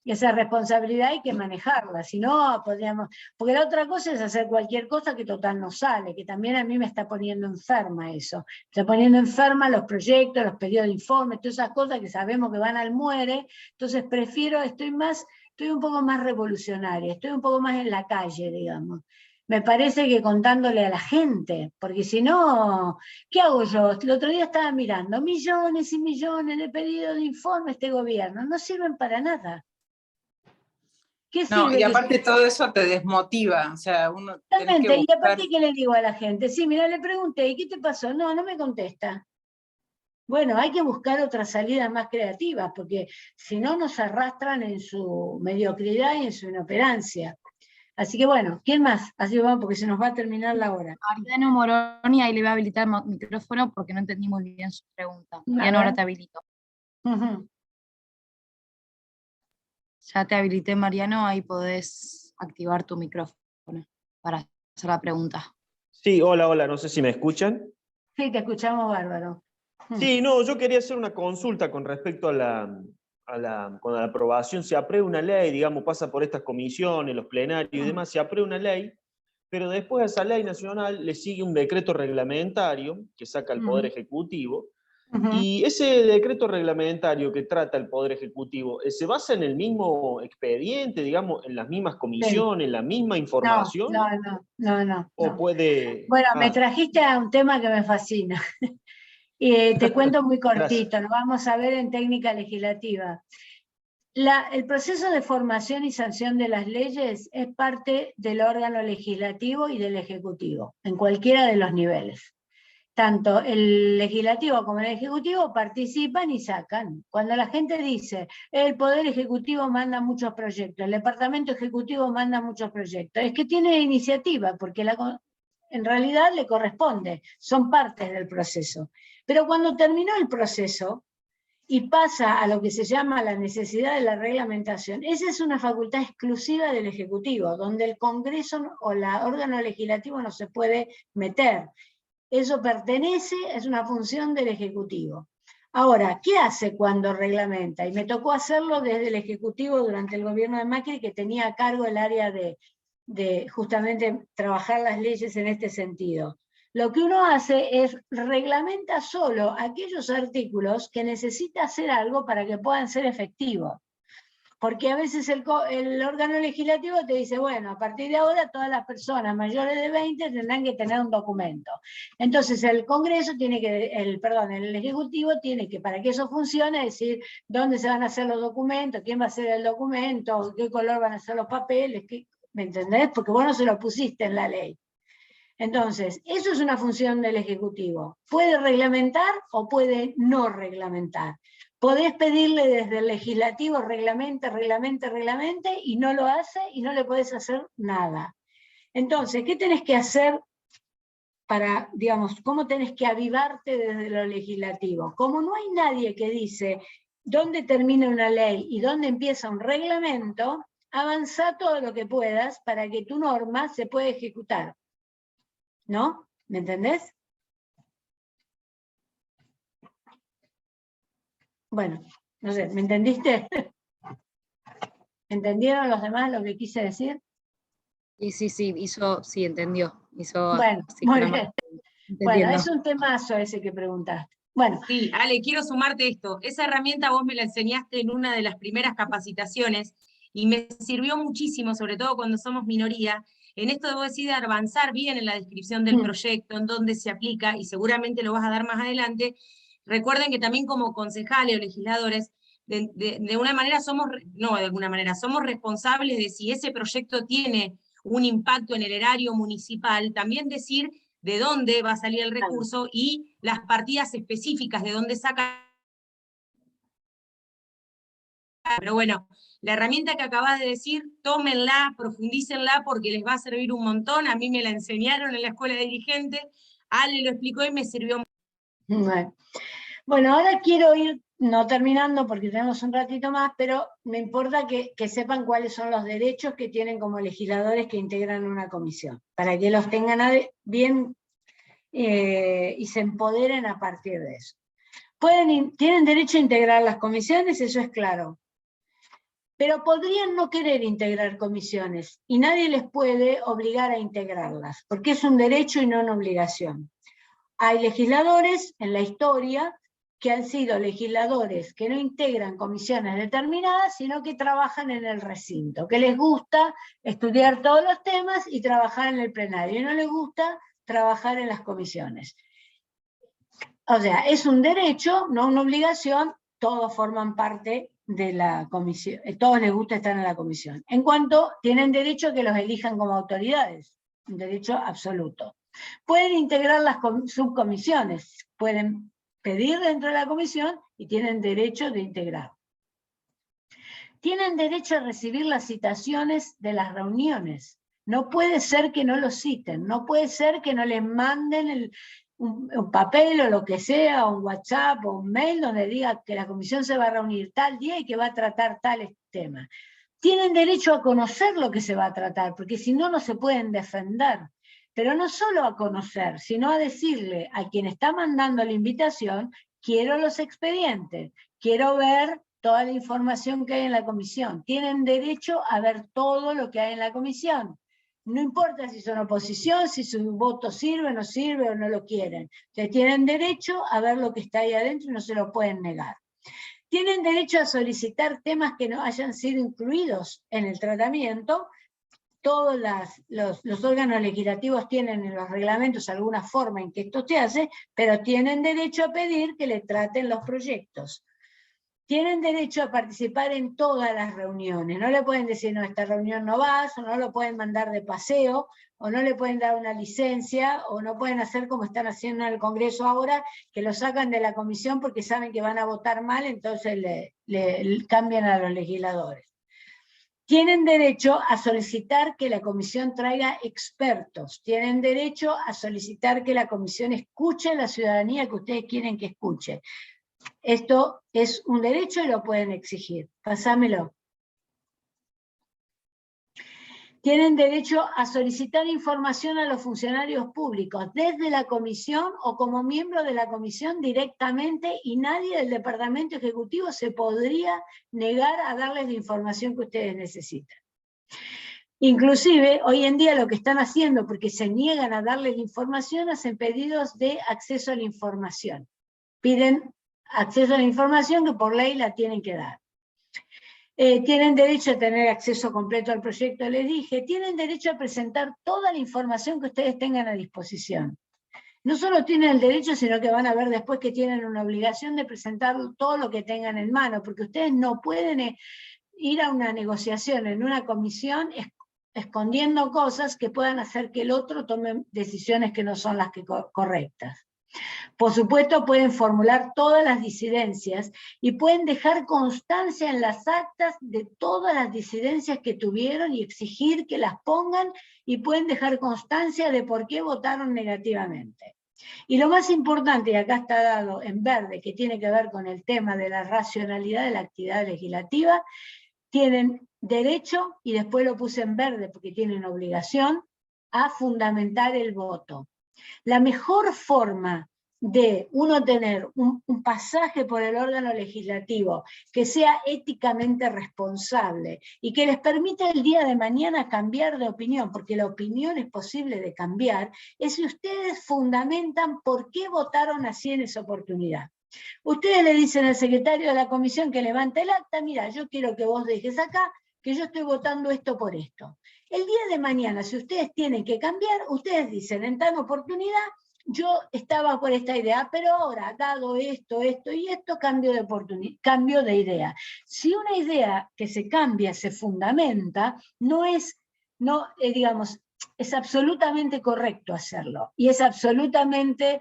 esa responsabilidad hay que manejarla, si no podríamos, porque la otra cosa es hacer cualquier cosa que total no sale, que también a mí me está poniendo enferma eso, está poniendo enferma los proyectos, los pedidos de informes, todas esas cosas que sabemos que van al muere, entonces prefiero, estoy un poco más revolucionaria, estoy un poco más en la calle, digamos. Me parece que contándole a la gente, porque si no, ¿qué hago yo? El otro día estaba mirando, millones y millones de pedidos de informes este gobierno, no sirven para nada. ¿Qué No, sirve y aparte todo eso te desmotiva, o sea, uno tiene que buscar... Y aparte, ¿qué le digo a la gente? Sí, mira, le pregunté, ¿y qué te pasó? No me contesta. Bueno, hay que buscar otras salidas más creativas, porque si no nos arrastran en su mediocridad y en su inoperancia. Así que bueno, ¿quién más? Así vamos, porque se nos va a terminar la hora. Mariano Moroni, ahí le voy a habilitar el micrófono porque no entendí muy bien su pregunta. Mariano, ahora te habilito. Ya te habilité, Mariano, ahí podés activar tu micrófono para hacer la pregunta. Sí, hola, no sé si me escuchan. Sí, te escuchamos bárbaro. Sí, no, yo quería hacer una consulta con respecto cuando la aprobación se aprueba una ley, digamos, pasa por estas comisiones, los plenarios y demás, se aprueba una ley, pero después a esa ley nacional le sigue un decreto reglamentario que saca el Poder Ejecutivo, y ese decreto reglamentario que trata el Poder Ejecutivo, ¿se basa en el mismo expediente, digamos, en las mismas comisiones, en la misma información? No. ¿O puede...? Bueno, me trajiste a un tema que me fascina. Te cuento muy cortito, Gracias. lo vamos a ver en técnica legislativa. El proceso de formación y sanción de las leyes es parte del órgano legislativo y del ejecutivo, en cualquiera de los niveles. Tanto el legislativo como el ejecutivo participan y sacan. Cuando la gente dice, el Poder Ejecutivo manda muchos proyectos, el Departamento Ejecutivo manda muchos proyectos, es que tiene iniciativa, porque en realidad le corresponde, son partes del proceso. Pero cuando terminó el proceso y pasa a lo que se llama la necesidad de la reglamentación, esa es una facultad exclusiva del Ejecutivo, donde el Congreso o el órgano legislativo no se puede meter. Eso pertenece, es una función del Ejecutivo. Ahora, ¿qué hace cuando reglamenta? Y me tocó hacerlo desde el Ejecutivo durante el gobierno de Macri, que tenía a cargo el área de justamente trabajar las leyes en este sentido. Lo que uno hace es reglamenta solo aquellos artículos que necesita hacer algo para que puedan ser efectivos. Porque a veces el órgano legislativo te dice, bueno, a partir de ahora todas las personas mayores de 20 tendrán que tener un documento. Entonces el Congreso tiene que, el Ejecutivo tiene que, para que eso funcione, decir dónde se van a hacer los documentos, quién va a hacer el documento, qué color van a ser los papeles, ¿me entendés? Porque vos no se lo pusiste en la ley. Entonces, eso es una función del Ejecutivo. Puede reglamentar o puede no reglamentar. Podés pedirle desde el legislativo reglamente, y no lo hace y no le podés hacer nada. Entonces, ¿qué tenés que hacer para, digamos, cómo tenés que avivarte desde lo legislativo? Como no hay nadie que dice dónde termina una ley y dónde empieza un reglamento, avanzá todo lo que puedas para que tu norma se pueda ejecutar. ¿No? ¿Me entendés? Bueno, no sé, ¿me entendiste? ¿Entendieron los demás lo que quise decir? Sí, entendió. Bueno, muy bien. Bueno, es un temazo ese que preguntaste. Bueno. Sí, Ale, quiero sumarte esto. Esa herramienta vos me la enseñaste en una de las primeras capacitaciones y me sirvió muchísimo, sobre todo cuando somos minoría, en esto de vos decir avanzar bien en la descripción del proyecto, en dónde se aplica, y seguramente lo vas a dar más adelante. Recuerden que también como concejales o legisladores, de una manera somos, no de alguna manera, somos responsables de si ese proyecto tiene un impacto en el erario municipal, también decir de dónde va a salir el recurso y las partidas específicas de dónde saca. Pero bueno, la herramienta que acabas de decir, tómenla, profundícenla porque les va a servir un montón. A mí me la enseñaron en la escuela de dirigentes, Ale lo explicó y me sirvió mucho. Bueno, ahora quiero ir, no terminando porque tenemos un ratito más, pero me importa que sepan cuáles son los derechos que tienen como legisladores que integran una comisión, para que los tengan bien y se empoderen a partir de eso. Tienen derecho a integrar las comisiones, eso es claro, pero podrían no querer integrar comisiones y nadie les puede obligar a integrarlas, porque es un derecho y no una obligación. Hay legisladores en la historia que han sido legisladores que no integran comisiones determinadas, sino que trabajan en el recinto, que les gusta estudiar todos los temas y trabajar en el plenario, y no les gusta trabajar en las comisiones. O sea, es un derecho, no una obligación, todos forman parte de la comisión, todos les gusta estar en la comisión. En cuanto tienen derecho a que los elijan como autoridades, un derecho absoluto. Pueden integrar las subcomisiones, pueden pedir dentro de la comisión y tienen derecho de integrar. Tienen derecho a recibir las citaciones de las reuniones. No puede ser que no los citen, no puede ser que no les manden un papel o lo que sea, un WhatsApp o un mail donde diga que la comisión se va a reunir tal día y que va a tratar tales temas. Tienen derecho a conocer lo que se va a tratar, porque si no, no se pueden defender. Pero no solo a conocer, sino a decirle a quien está mandando la invitación, quiero los expedientes, quiero ver toda la información que hay en la comisión. Tienen derecho a ver todo lo que hay en la comisión. No importa si son oposición, si su voto sirve, no sirve o no lo quieren. Ustedes tienen derecho a ver lo que está ahí adentro y no se lo pueden negar. Tienen derecho a solicitar temas que no hayan sido incluidos en el tratamiento. Todos los órganos legislativos tienen en los reglamentos alguna forma en que esto se hace, pero tienen derecho a pedir que le traten los proyectos. Tienen derecho a participar en todas las reuniones. No le pueden decir, no, esta reunión no vas, o no lo pueden mandar de paseo, o no le pueden dar una licencia, o no pueden hacer como están haciendo en el Congreso ahora, que lo sacan de la comisión porque saben que van a votar mal, entonces le cambian a los legisladores. Tienen derecho a solicitar que la comisión traiga expertos. Tienen derecho a solicitar que la comisión escuche a la ciudadanía que ustedes quieren que escuche. Esto es un derecho y lo pueden exigir. Pásamelo. Tienen derecho a solicitar información a los funcionarios públicos, desde la comisión o como miembro de la comisión directamente, y nadie del departamento ejecutivo se podría negar a darles la información que ustedes necesitan. Inclusive, hoy en día lo que están haciendo, porque se niegan a darle la información, hacen pedidos de acceso a la información. Piden acceso a la información que por ley la tienen que dar. Tienen derecho a tener acceso completo al proyecto, les dije. Tienen derecho a presentar toda la información que ustedes tengan a disposición. No solo tienen el derecho, sino que van a ver después que tienen una obligación de presentar todo lo que tengan en mano, porque ustedes no pueden ir a una negociación en una comisión escondiendo cosas que puedan hacer que el otro tome decisiones que no son las correctas. Por supuesto, pueden formular todas las disidencias y pueden dejar constancia en las actas de todas las disidencias que tuvieron y exigir que las pongan, y pueden dejar constancia de por qué votaron negativamente. Y lo más importante, y acá está dado en verde, que tiene que ver con el tema de la racionalidad de la actividad legislativa, tienen derecho, y después lo puse en verde porque tienen obligación, a fundamentar el voto. La mejor forma de uno tener un pasaje por el órgano legislativo que sea éticamente responsable y que les permita el día de mañana cambiar de opinión, porque la opinión es posible de cambiar, es si ustedes fundamentan por qué votaron así en esa oportunidad. Ustedes le dicen al secretario de la comisión que levante el acta, mira, yo quiero que vos dejes acá, que yo estoy votando esto por esto. El día de mañana, si ustedes tienen que cambiar, ustedes dicen, en tal oportunidad, yo estaba por esta idea, pero ahora, dado esto, esto y esto, cambio de idea. Si una idea que se cambia se fundamenta, digamos, es absolutamente correcto hacerlo, y es absolutamente,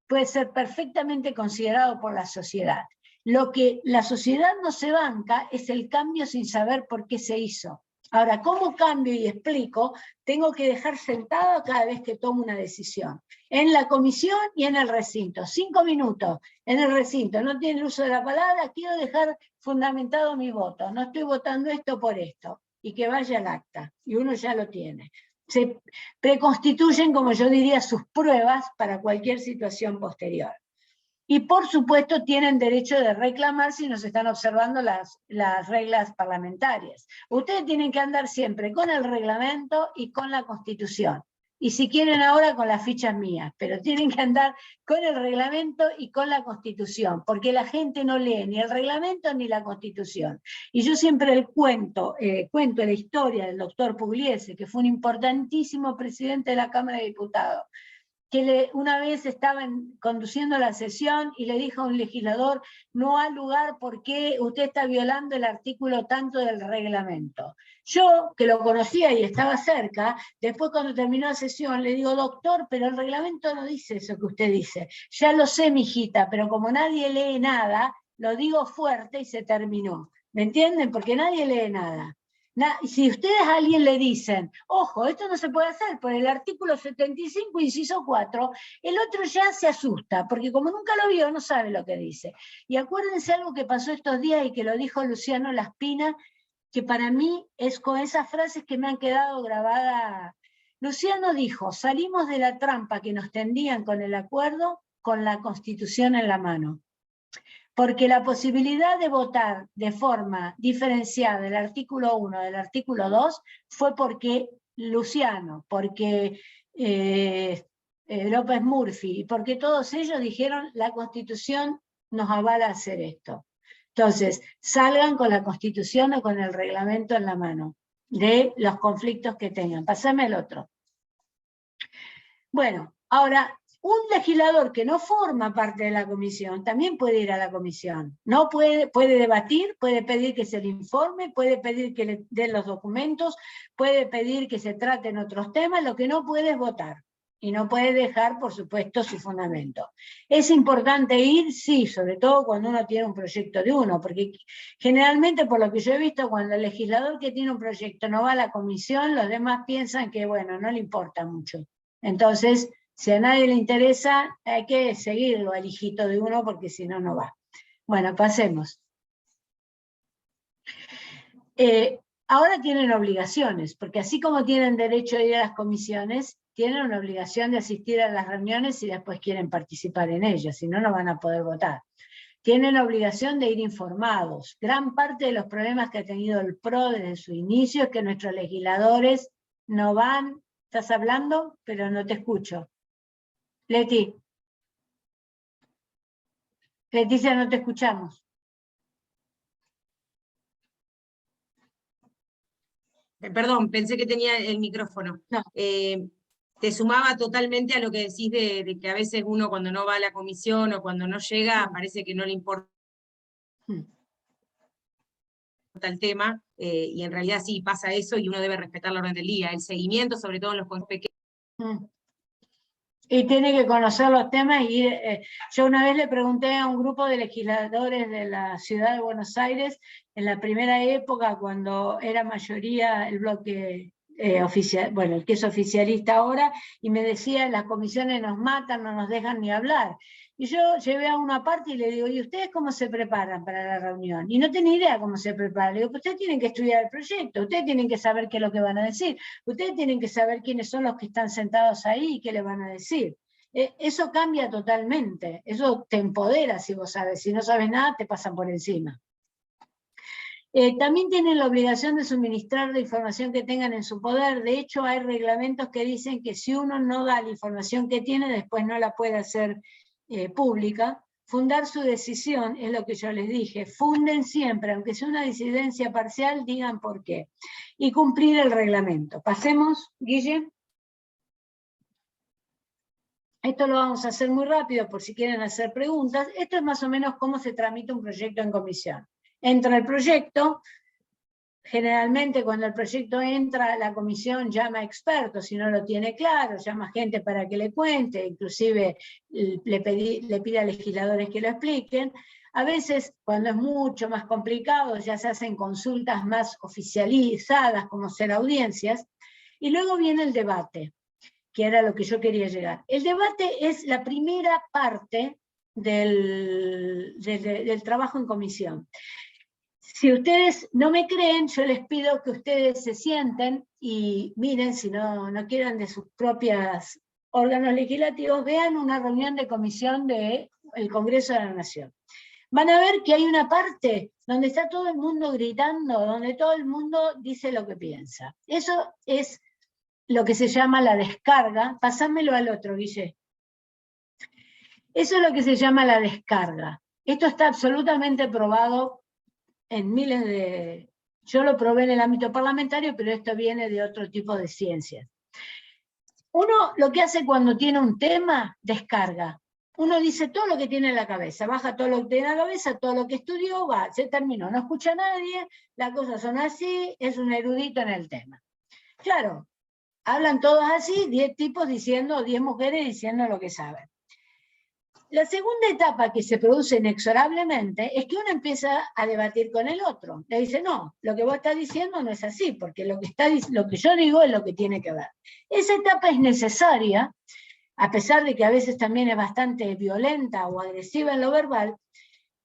puede ser perfectamente considerado por la sociedad. Lo que la sociedad no se banca es el cambio sin saber por qué se hizo. Ahora, ¿cómo cambio y explico? Tengo que dejar sentado cada vez que tomo una decisión. En la comisión y en el recinto. 5 minutos en el recinto. No tiene el uso de la palabra, quiero dejar fundamentado mi voto. No estoy votando esto por esto. Y que vaya al acta. Y uno ya lo tiene. Se preconstituyen, como yo diría, sus pruebas para cualquier situación posterior. Y por supuesto tienen derecho de reclamar si nos están observando las reglas parlamentarias. Ustedes tienen que andar siempre con el reglamento y con la Constitución. Y si quieren ahora con las fichas mías, pero tienen que andar con el reglamento y con la Constitución, porque la gente no lee ni el reglamento ni la Constitución. Y yo siempre cuento la historia del doctor Pugliese, que fue un importantísimo presidente de la Cámara de Diputados, que una vez estaban conduciendo la sesión y le dijo a un legislador, no hay lugar porque usted está violando el artículo tanto del reglamento. Yo, que lo conocía y estaba cerca, después cuando terminó la sesión le digo, doctor, pero el reglamento no dice eso que usted dice. Ya lo sé, mijita, pero como nadie lee nada, lo digo fuerte y se terminó. ¿Me entienden? Porque nadie lee nada. Si ustedes a alguien le dicen, ojo, esto no se puede hacer por el artículo 75, inciso 4, el otro ya se asusta, porque como nunca lo vio, no sabe lo que dice. Y acuérdense algo que pasó estos días y que lo dijo Luciano Laspina, que para mí es con esas frases que me han quedado grabadas. Luciano dijo, salimos de la trampa que nos tendían con el acuerdo, con la Constitución en la mano. Porque la posibilidad de votar de forma diferenciada el artículo 1 del artículo 2 fue porque Luciano, porque López Murphy, y porque todos ellos dijeron la Constitución nos avala a hacer esto. Entonces, salgan con la Constitución o con el reglamento en la mano de los conflictos que tengan. Pásame el otro. Bueno, ahora, un legislador que no forma parte de la comisión también puede ir a la comisión. No puede debatir, puede pedir que se le informe, puede pedir que le den los documentos, puede pedir que se traten otros temas, lo que no puede es votar. Y no puede dejar, por supuesto, su fundamento. ¿Es importante ir? Sí, sobre todo cuando uno tiene un proyecto de uno, porque generalmente, por lo que yo he visto, cuando el legislador que tiene un proyecto no va a la comisión, los demás piensan que, bueno, no le importa mucho. Entonces, si a nadie le interesa, hay que seguirlo al hijito de uno, porque si no, no va. Bueno, pasemos. Ahora tienen obligaciones, porque así como tienen derecho a ir a las comisiones, tienen una obligación de asistir a las reuniones si después quieren participar en ellas, si no, no van a poder votar. Tienen obligación de ir informados. Gran parte de los problemas que ha tenido el PRO desde su inicio es que nuestros legisladores no van. ¿Estás hablando? Pero no te escucho. Leti. Leticia, no te escuchamos. Perdón, pensé que tenía el micrófono. No. Te sumaba totalmente a lo que decís de que a veces uno cuando no va a la comisión o cuando no llega, parece que no le importa el tema, y en realidad sí pasa eso y uno debe respetar la orden del día, el seguimiento, sobre todo en los pequeños. Y tiene que conocer los temas. Y yo una vez le pregunté a un grupo de legisladores de la ciudad de Buenos Aires, en la primera época, cuando era mayoría el bloque oficial, bueno, el que es oficialista ahora, y me decía, las comisiones nos matan, no nos dejan ni hablar. Y yo llevé a una parte y le digo, ¿y ustedes cómo se preparan para la reunión? Y no tenía idea cómo se preparan. Le digo, pues ustedes tienen que estudiar el proyecto, ustedes tienen que saber qué es lo que van a decir, ustedes tienen que saber quiénes son los que están sentados ahí y qué le van a decir. Eso cambia totalmente, eso te empodera si vos sabes, si no sabes nada te pasan por encima. También tienen la obligación de suministrar la información que tengan en su poder. De hecho, hay reglamentos que dicen que si uno no da la información que tiene, después no la puede hacer pública. Fundar su decisión, es lo que yo les dije, funden siempre, aunque sea una disidencia parcial, digan por qué. Y cumplir el reglamento. Pasemos, Guille. Esto lo vamos a hacer muy rápido por si quieren hacer preguntas. Esto es más o menos cómo se tramita un proyecto en comisión. Entra el proyecto, generalmente cuando el proyecto entra, la comisión llama a expertos, si no lo tiene claro, llama gente para que le cuente, inclusive le pide a legisladores que lo expliquen. A veces, cuando es mucho más complicado, ya se hacen consultas más oficializadas, como ser audiencias, y luego viene el debate, que era lo que yo quería llegar. El debate es la primera parte del trabajo en comisión. Si ustedes no me creen, yo les pido que ustedes se sienten y miren, si no quieran de sus propios órganos legislativos, vean una reunión de comisión del Congreso de la Nación. Van a ver que hay una parte donde está todo el mundo gritando, donde todo el mundo dice lo que piensa. Eso es lo que se llama la descarga. Pasámelo al otro, Guille. Eso es lo que se llama la descarga. Esto está absolutamente probado en miles de... Yo lo probé en el ámbito parlamentario, pero esto viene de otro tipo de ciencias. Uno lo que hace cuando tiene un tema, descarga. Uno dice todo lo que tiene en la cabeza, baja todo lo que tiene en la cabeza, todo lo que estudió, va, se terminó, no escucha a nadie, las cosas son así, es un erudito en el tema. Claro, hablan todos así, 10 tipos diciendo, 10 mujeres diciendo lo que saben. La segunda etapa que se produce inexorablemente es que uno empieza a debatir con el otro. Le dice, no, lo que vos estás diciendo no es así, porque lo que yo digo es lo que tiene que ver. Esa etapa es necesaria, a pesar de que a veces también es bastante violenta o agresiva en lo verbal,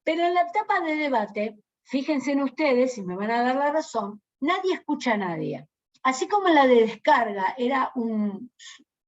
pero en la etapa de debate, fíjense en ustedes, y me van a dar la razón, nadie escucha a nadie. Así como en la de descarga era un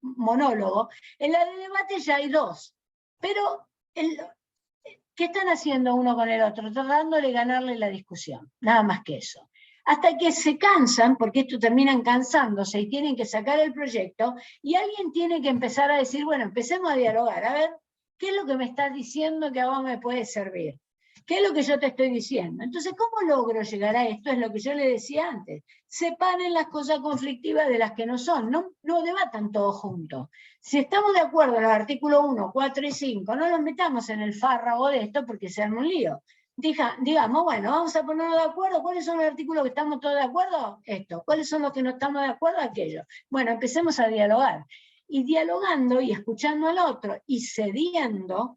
monólogo, en la de debate ya hay dos. Pero, ¿qué están haciendo uno con el otro? Tratando de ganarle la discusión, nada más que eso. Hasta que se cansan, porque esto terminan cansándose y tienen que sacar el proyecto, y alguien tiene que empezar a decir, bueno, empecemos a dialogar, a ver, ¿qué es lo que me estás diciendo que a vos me puede servir? ¿Qué es lo que yo te estoy diciendo? Entonces, ¿cómo logro llegar a esto? Es lo que yo le decía antes. Separen las cosas conflictivas de las que no son. No debatan todos juntos. Si estamos de acuerdo en los artículos 1, 4 y 5, no los metamos en el fárrago de esto porque se arma un lío. Digamos, bueno, vamos a ponernos de acuerdo. ¿Cuáles son los artículos que estamos todos de acuerdo? Esto. ¿Cuáles son los que no estamos de acuerdo? Aquello. Bueno, empecemos a dialogar. Y dialogando y escuchando al otro y cediendo,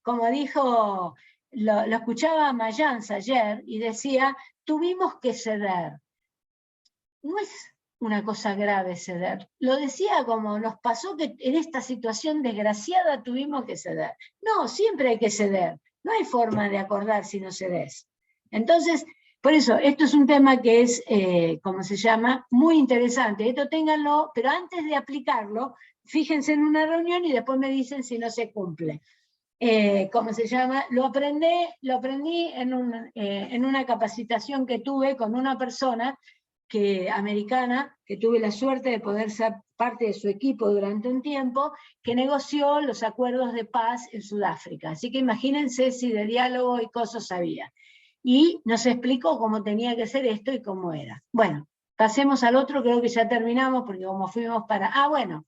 como dijo... Lo escuchaba Mayans ayer y decía, tuvimos que ceder. No es una cosa grave ceder. Lo decía como nos pasó que en esta situación desgraciada tuvimos que ceder. No, siempre hay que ceder. No hay forma de acordar si no cedes. Entonces, por eso, esto es un tema que es, ¿cómo se llama? Muy interesante. Esto ténganlo, pero antes de aplicarlo, fíjense en una reunión y después me dicen si no se cumple. ¿Cómo se llama? Lo aprendí en una capacitación que tuve con una persona americana, que tuve la suerte de poder ser parte de su equipo durante un tiempo, que negoció los acuerdos de paz en Sudáfrica. Así que imagínense si de diálogo y cosas había. Y nos explicó cómo tenía que ser esto y cómo era. Bueno, pasemos al otro, creo que ya terminamos, porque como fuimos para... bueno.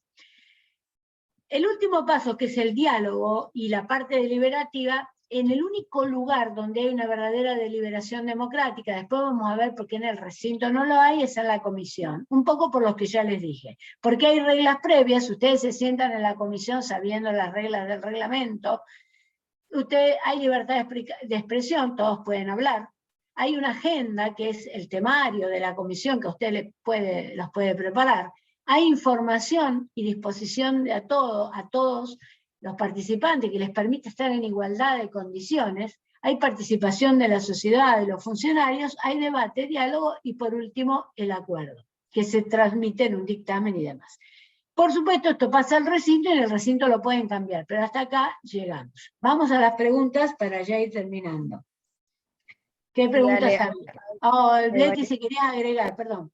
El último paso, que es el diálogo y la parte deliberativa, en el único lugar donde hay una verdadera deliberación democrática, después vamos a ver por qué en el recinto no lo hay, es en la comisión. Un poco por lo que ya les dije. Porque hay reglas previas, ustedes se sientan en la comisión sabiendo las reglas del reglamento, hay libertad de expresión, todos pueden hablar. Hay una agenda que es el temario de la comisión que usted los puede preparar. Hay información y disposición a todos los participantes que les permite estar en igualdad de condiciones. Hay participación de la sociedad, de los funcionarios, hay debate, diálogo y por último el acuerdo, que se transmite en un dictamen y demás. Por supuesto, esto pasa al recinto y en el recinto lo pueden cambiar, pero hasta acá llegamos. Vamos a las preguntas para ya ir terminando. ¿Qué preguntas había? Oh, Leti, si querías agregar, perdón.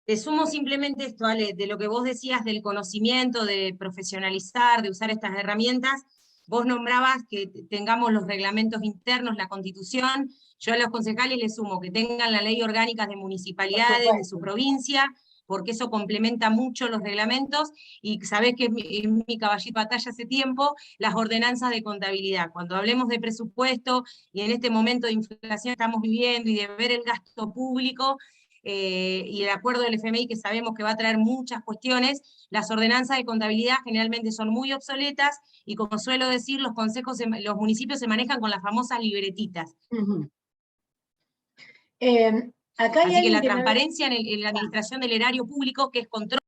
Te sumo simplemente esto, Ale, de lo que vos decías del conocimiento, de profesionalizar, de usar estas herramientas. Vos nombrabas que tengamos los reglamentos internos, la Constitución. Yo a los concejales les sumo que tengan la ley orgánica de municipalidades de su provincia, porque eso complementa mucho los reglamentos, y sabés que es mi caballito de batalla hace tiempo, las ordenanzas de contabilidad. Cuando hablemos de presupuesto, y en este momento de inflación estamos viviendo, y de ver el gasto público, y el acuerdo del FMI, que sabemos que va a traer muchas cuestiones, las ordenanzas de contabilidad generalmente son muy obsoletas, y como suelo decir, los municipios se manejan con las famosas libretitas. Acá hay Así que la que transparencia en la administración del erario público, que es control.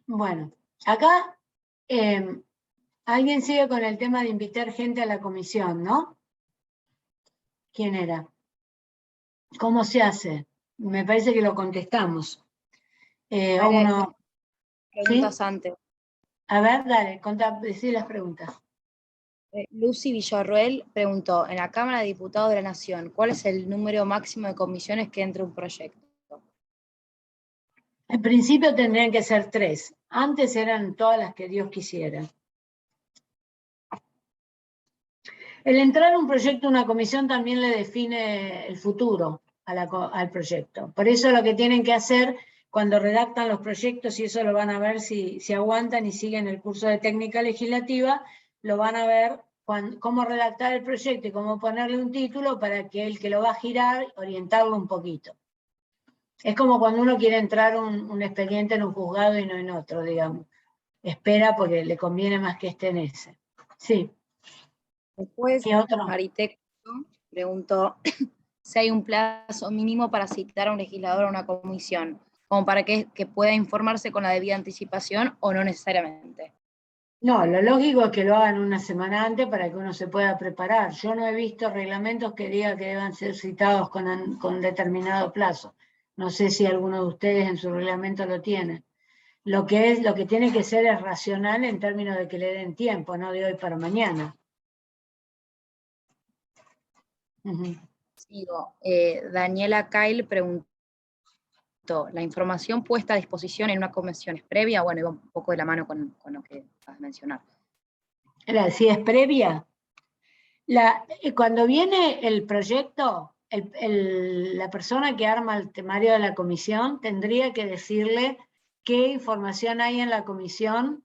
Bueno, acá alguien sigue con el tema de invitar gente a la comisión, ¿no? ¿Quién era? ¿Cómo se hace? Me parece que lo contestamos. Preguntas ¿sí? antes. A ver, dale, decí las preguntas. Lucy Villarroel preguntó, en la Cámara de Diputados de la Nación, ¿cuál es el número máximo de comisiones que entra un proyecto? En principio tendrían que ser 3. Antes eran todas las que Dios quisiera. El entrar a un proyecto, una comisión, también le define el futuro al proyecto. Por eso lo que tienen que hacer cuando redactan los proyectos, y eso lo van a ver si aguantan y siguen el curso de técnica legislativa, lo van a ver cómo redactar el proyecto y cómo ponerle un título para que el que lo va a girar, orientarlo un poquito. Es como cuando uno quiere entrar un expediente en un juzgado y no en otro, digamos. Espera porque le conviene más que esté en ese. Sí. Después, ¿Qué otro? Arquitecto preguntó si hay un plazo mínimo para citar a un legislador a una comisión, como para que pueda informarse con la debida anticipación o no necesariamente. No, lo lógico es que lo hagan una semana antes para que uno se pueda preparar. Yo no he visto reglamentos que digan que deban ser citados con determinado plazo. No sé si alguno de ustedes en su reglamento lo tiene. Lo que tiene que ser es racional en términos de que le den tiempo, no de hoy para mañana. Sigo. Daniela Kyle preguntó, ¿la información puesta a disposición en una comisión es previa? Bueno, iba un poco de la mano con lo que vas a mencionar. Si es previa, cuando viene el proyecto, la persona que arma el temario de la comisión tendría que decirle qué información hay en la comisión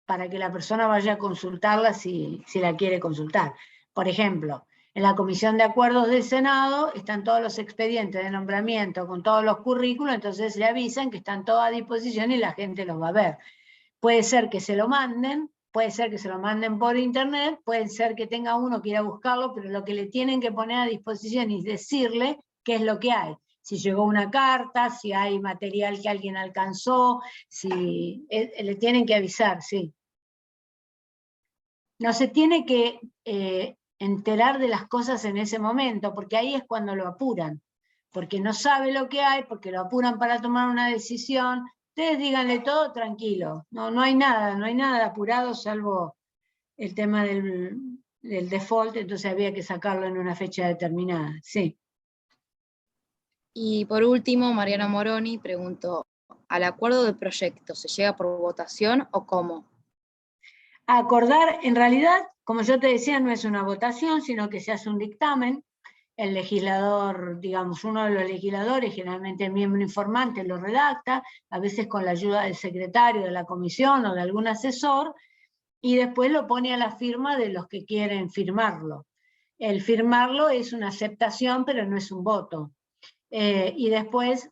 para que la persona vaya a consultarla si la quiere consultar. Por ejemplo, en la Comisión de Acuerdos del Senado están todos los expedientes de nombramiento con todos los currículos, entonces le avisan que están todos a disposición y la gente los va a ver. Puede ser que se lo manden, puede ser que se lo manden por internet, puede ser que tenga uno que ir a buscarlo, pero lo que le tienen que poner a disposición es decirle qué es lo que hay. Si llegó una carta, si hay material que alguien alcanzó, si le tienen que avisar, sí. No se tiene que enterar de las cosas en ese momento, porque ahí es cuando lo apuran, porque no sabe lo que hay, porque lo apuran para tomar una decisión. Ustedes díganle todo tranquilo, no hay nada apurado salvo el tema del default, entonces había que sacarlo en una fecha determinada, sí. Y por último, Mariana Moroni preguntó, ¿al acuerdo de proyecto se llega por votación o cómo? A acordar, en realidad, como yo te decía, no es una votación, sino que se hace un dictamen. El legislador, digamos, uno de los legisladores, generalmente el miembro informante, lo redacta, a veces con la ayuda del secretario de la comisión o de algún asesor, y después lo pone a la firma de los que quieren firmarlo. El firmarlo es una aceptación, pero no es un voto. Y después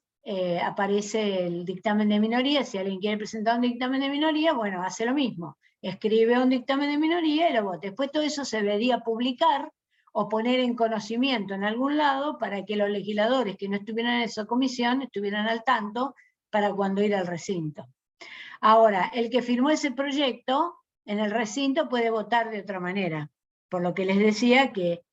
aparece el dictamen de minoría. Si alguien quiere presentar un dictamen de minoría, bueno, hace lo mismo. Escribe un dictamen de minoría y lo vota. Después todo eso se debería publicar o poner en conocimiento en algún lado para que los legisladores que no estuvieran en esa comisión estuvieran al tanto para cuando ir al recinto. Ahora, el que firmó ese proyecto en el recinto puede votar de otra manera, por lo que les decía que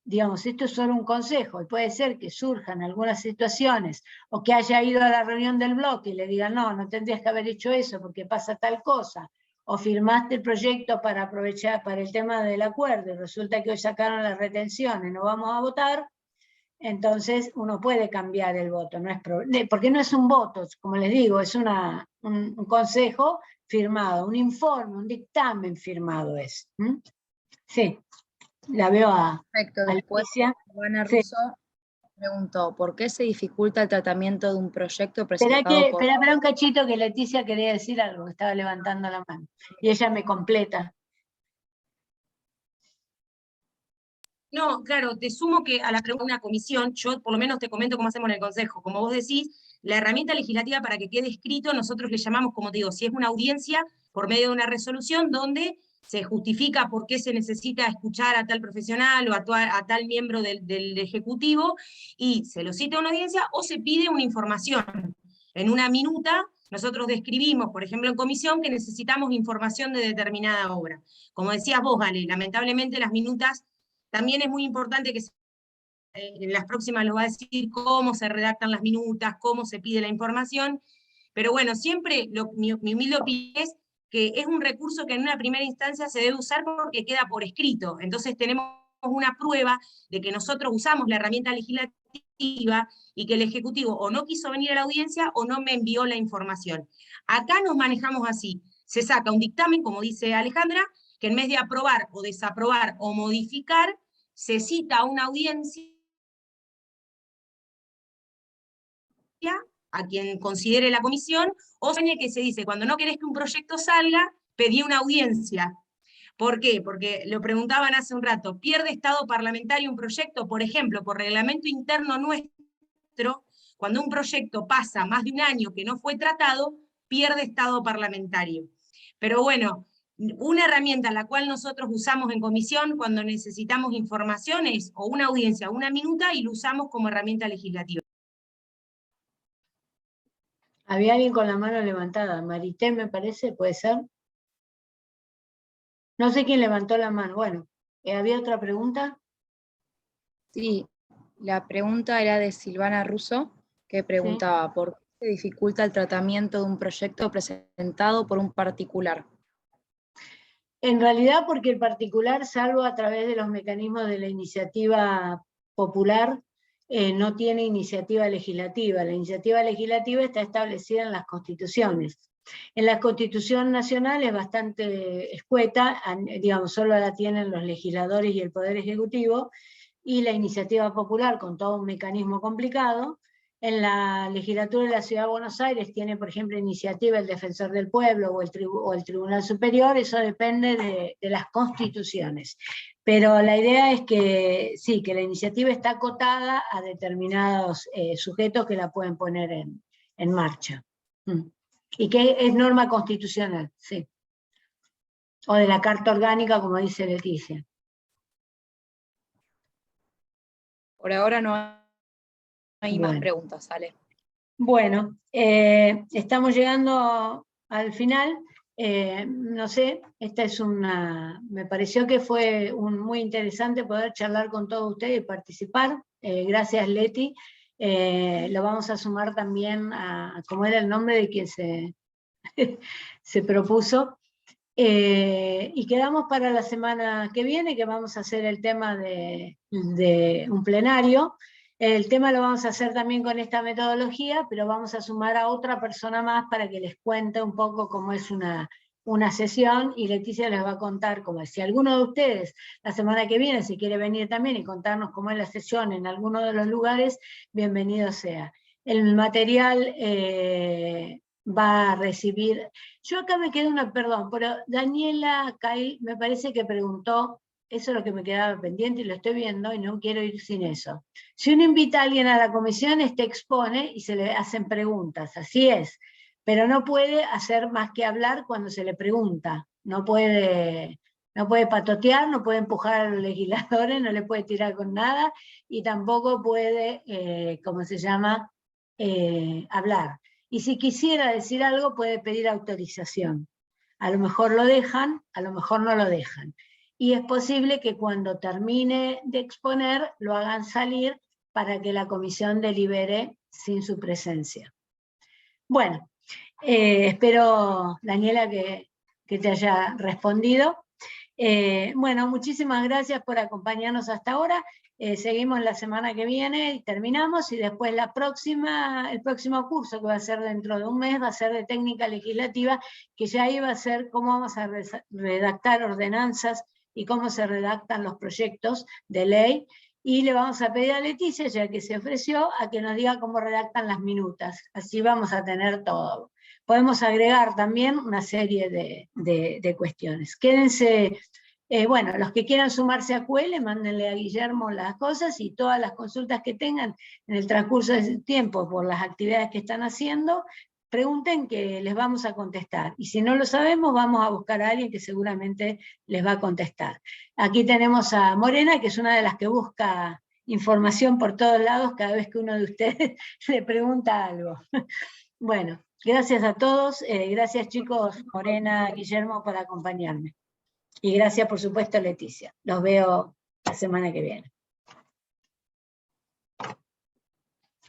digamos, esto es solo un consejo, y puede ser que surjan algunas situaciones, o que haya ido a la reunión del bloque y le digan, no, no tendrías que haber hecho eso porque pasa tal cosa, o firmaste el proyecto para aprovechar para el tema del acuerdo, y resulta que hoy sacaron las retenciones, no vamos a votar, entonces uno puede cambiar el voto, no es porque no es un voto, como les digo, es un consejo firmado, un informe, un dictamen firmado es. Sí, la veo a Perfecto, después Leticia. Silvana Sí. Russo preguntó, ¿por qué se dificulta el tratamiento de un proyecto Espera presentado por... un cachito que Leticia quería decir algo, que estaba levantando la mano. Y ella me completa. No, claro, te sumo que a la pregunta de una comisión, yo por lo menos te comento cómo hacemos en el Consejo. Como vos decís, la herramienta legislativa para que quede escrito, nosotros le llamamos, como te digo, si es una audiencia, por medio de una resolución donde se justifica por qué se necesita escuchar a tal profesional o a tal miembro del Ejecutivo, y se lo cita a una audiencia o se pide una información. En una minuta, nosotros describimos, por ejemplo, en comisión, que necesitamos información de determinada obra. Como decías vos, Gale, lamentablemente las minutas también es muy importante que en las próximas lo va a decir cómo se redactan las minutas, cómo se pide la información, pero bueno, siempre mi humilde opinión es que es un recurso que en una primera instancia se debe usar porque queda por escrito, entonces tenemos una prueba de que nosotros usamos la herramienta legislativa y que el Ejecutivo o no quiso venir a la audiencia o no me envió la información. Acá nos manejamos así, se saca un dictamen, como dice Alejandra, que en vez de aprobar o desaprobar o modificar, se cita a una audiencia a quien considere la comisión, o que se dice, cuando no querés que un proyecto salga, pedí una audiencia. ¿Por qué? Porque lo preguntaban hace un rato, ¿pierde estado parlamentario un proyecto? Por ejemplo, por reglamento interno nuestro, cuando un proyecto pasa más de un año que no fue tratado, pierde estado parlamentario. Pero bueno, una herramienta la cual nosotros usamos en comisión cuando necesitamos informaciones o una audiencia o una minuta y lo usamos como herramienta legislativa. Había alguien con la mano levantada, Marité me parece, ¿puede ser? No sé quién levantó la mano. Bueno, ¿había otra pregunta? Sí, la pregunta era de Silvana Russo, que preguntaba, ¿por qué se dificulta el tratamiento de un proyecto presentado por un particular? En realidad porque el particular, salvo a través de los mecanismos de la iniciativa popular, no tiene iniciativa legislativa. La iniciativa legislativa está establecida en las constituciones. En la Constitución Nacional es bastante escueta, digamos, solo la tienen los legisladores y el Poder Ejecutivo, y la iniciativa popular, con todo un mecanismo complicado. En la legislatura de la Ciudad de Buenos Aires tiene, por ejemplo, iniciativa el Defensor del Pueblo o el Tribunal Superior, eso depende de las constituciones. Pero la idea es que sí, que la iniciativa está acotada a determinados sujetos que la pueden poner en marcha. Y que es norma constitucional, sí. O de la Carta Orgánica, como dice Leticia. Por ahora no hay más Bueno. preguntas, Ale. Bueno, estamos llegando al final. No sé, esta es me pareció que fue muy interesante poder charlar con todos ustedes y participar. Gracias, Leti. Lo vamos a sumar también a cómo era el nombre de quien se propuso. Y quedamos para la semana que viene, que vamos a hacer el tema de un plenario. El tema lo vamos a hacer también con esta metodología, pero vamos a sumar a otra persona más para que les cuente un poco cómo es una sesión, y Leticia les va a contar cómo es. Si alguno de ustedes la semana que viene se quiere venir también y contarnos cómo es la sesión en alguno de los lugares, bienvenido sea. El material va a recibir... Yo acá me quedé perdón, pero Daniela Cail me parece que preguntó, eso es lo que me quedaba pendiente y lo estoy viendo y no quiero ir sin eso. Si uno invita a alguien a la comisión, expone y se le hacen preguntas, así es, pero no puede hacer más que hablar cuando se le pregunta, no puede patotear, no puede empujar a los legisladores, no le puede tirar con nada y tampoco puede, ¿cómo se llama?, hablar. Y si quisiera decir algo, puede pedir autorización. A lo mejor lo dejan, a lo mejor no lo dejan. y es posible que cuando termine de exponer lo hagan salir para que la comisión delibere sin su presencia. Bueno, espero, Daniela, que te haya respondido. Bueno, muchísimas gracias por acompañarnos hasta ahora. Seguimos la semana que viene y terminamos, y después el próximo curso, que va a ser dentro de un mes, va a ser de técnica legislativa, que ya iba a ser cómo vamos a redactar ordenanzas y cómo se redactan los proyectos de ley, y le vamos a pedir a Leticia, ya que se ofreció, a que nos diga cómo redactan las minutas. Así vamos a tener todo. Podemos agregar también una serie de cuestiones. Quédense, bueno, los que quieran sumarse a QL, mándenle a Guillermo las cosas, y todas las consultas que tengan en el transcurso de ese tiempo por las actividades que están haciendo, pregunten, que les vamos a contestar. Y si no lo sabemos, vamos a buscar a alguien que seguramente les va a contestar. Aquí tenemos a Morena, que es una de las que busca información por todos lados cada vez que uno de ustedes le pregunta algo. Bueno, gracias a todos. Gracias, chicos, Morena, Guillermo, por acompañarme. Y gracias, por supuesto, Leticia. Los veo la semana que viene.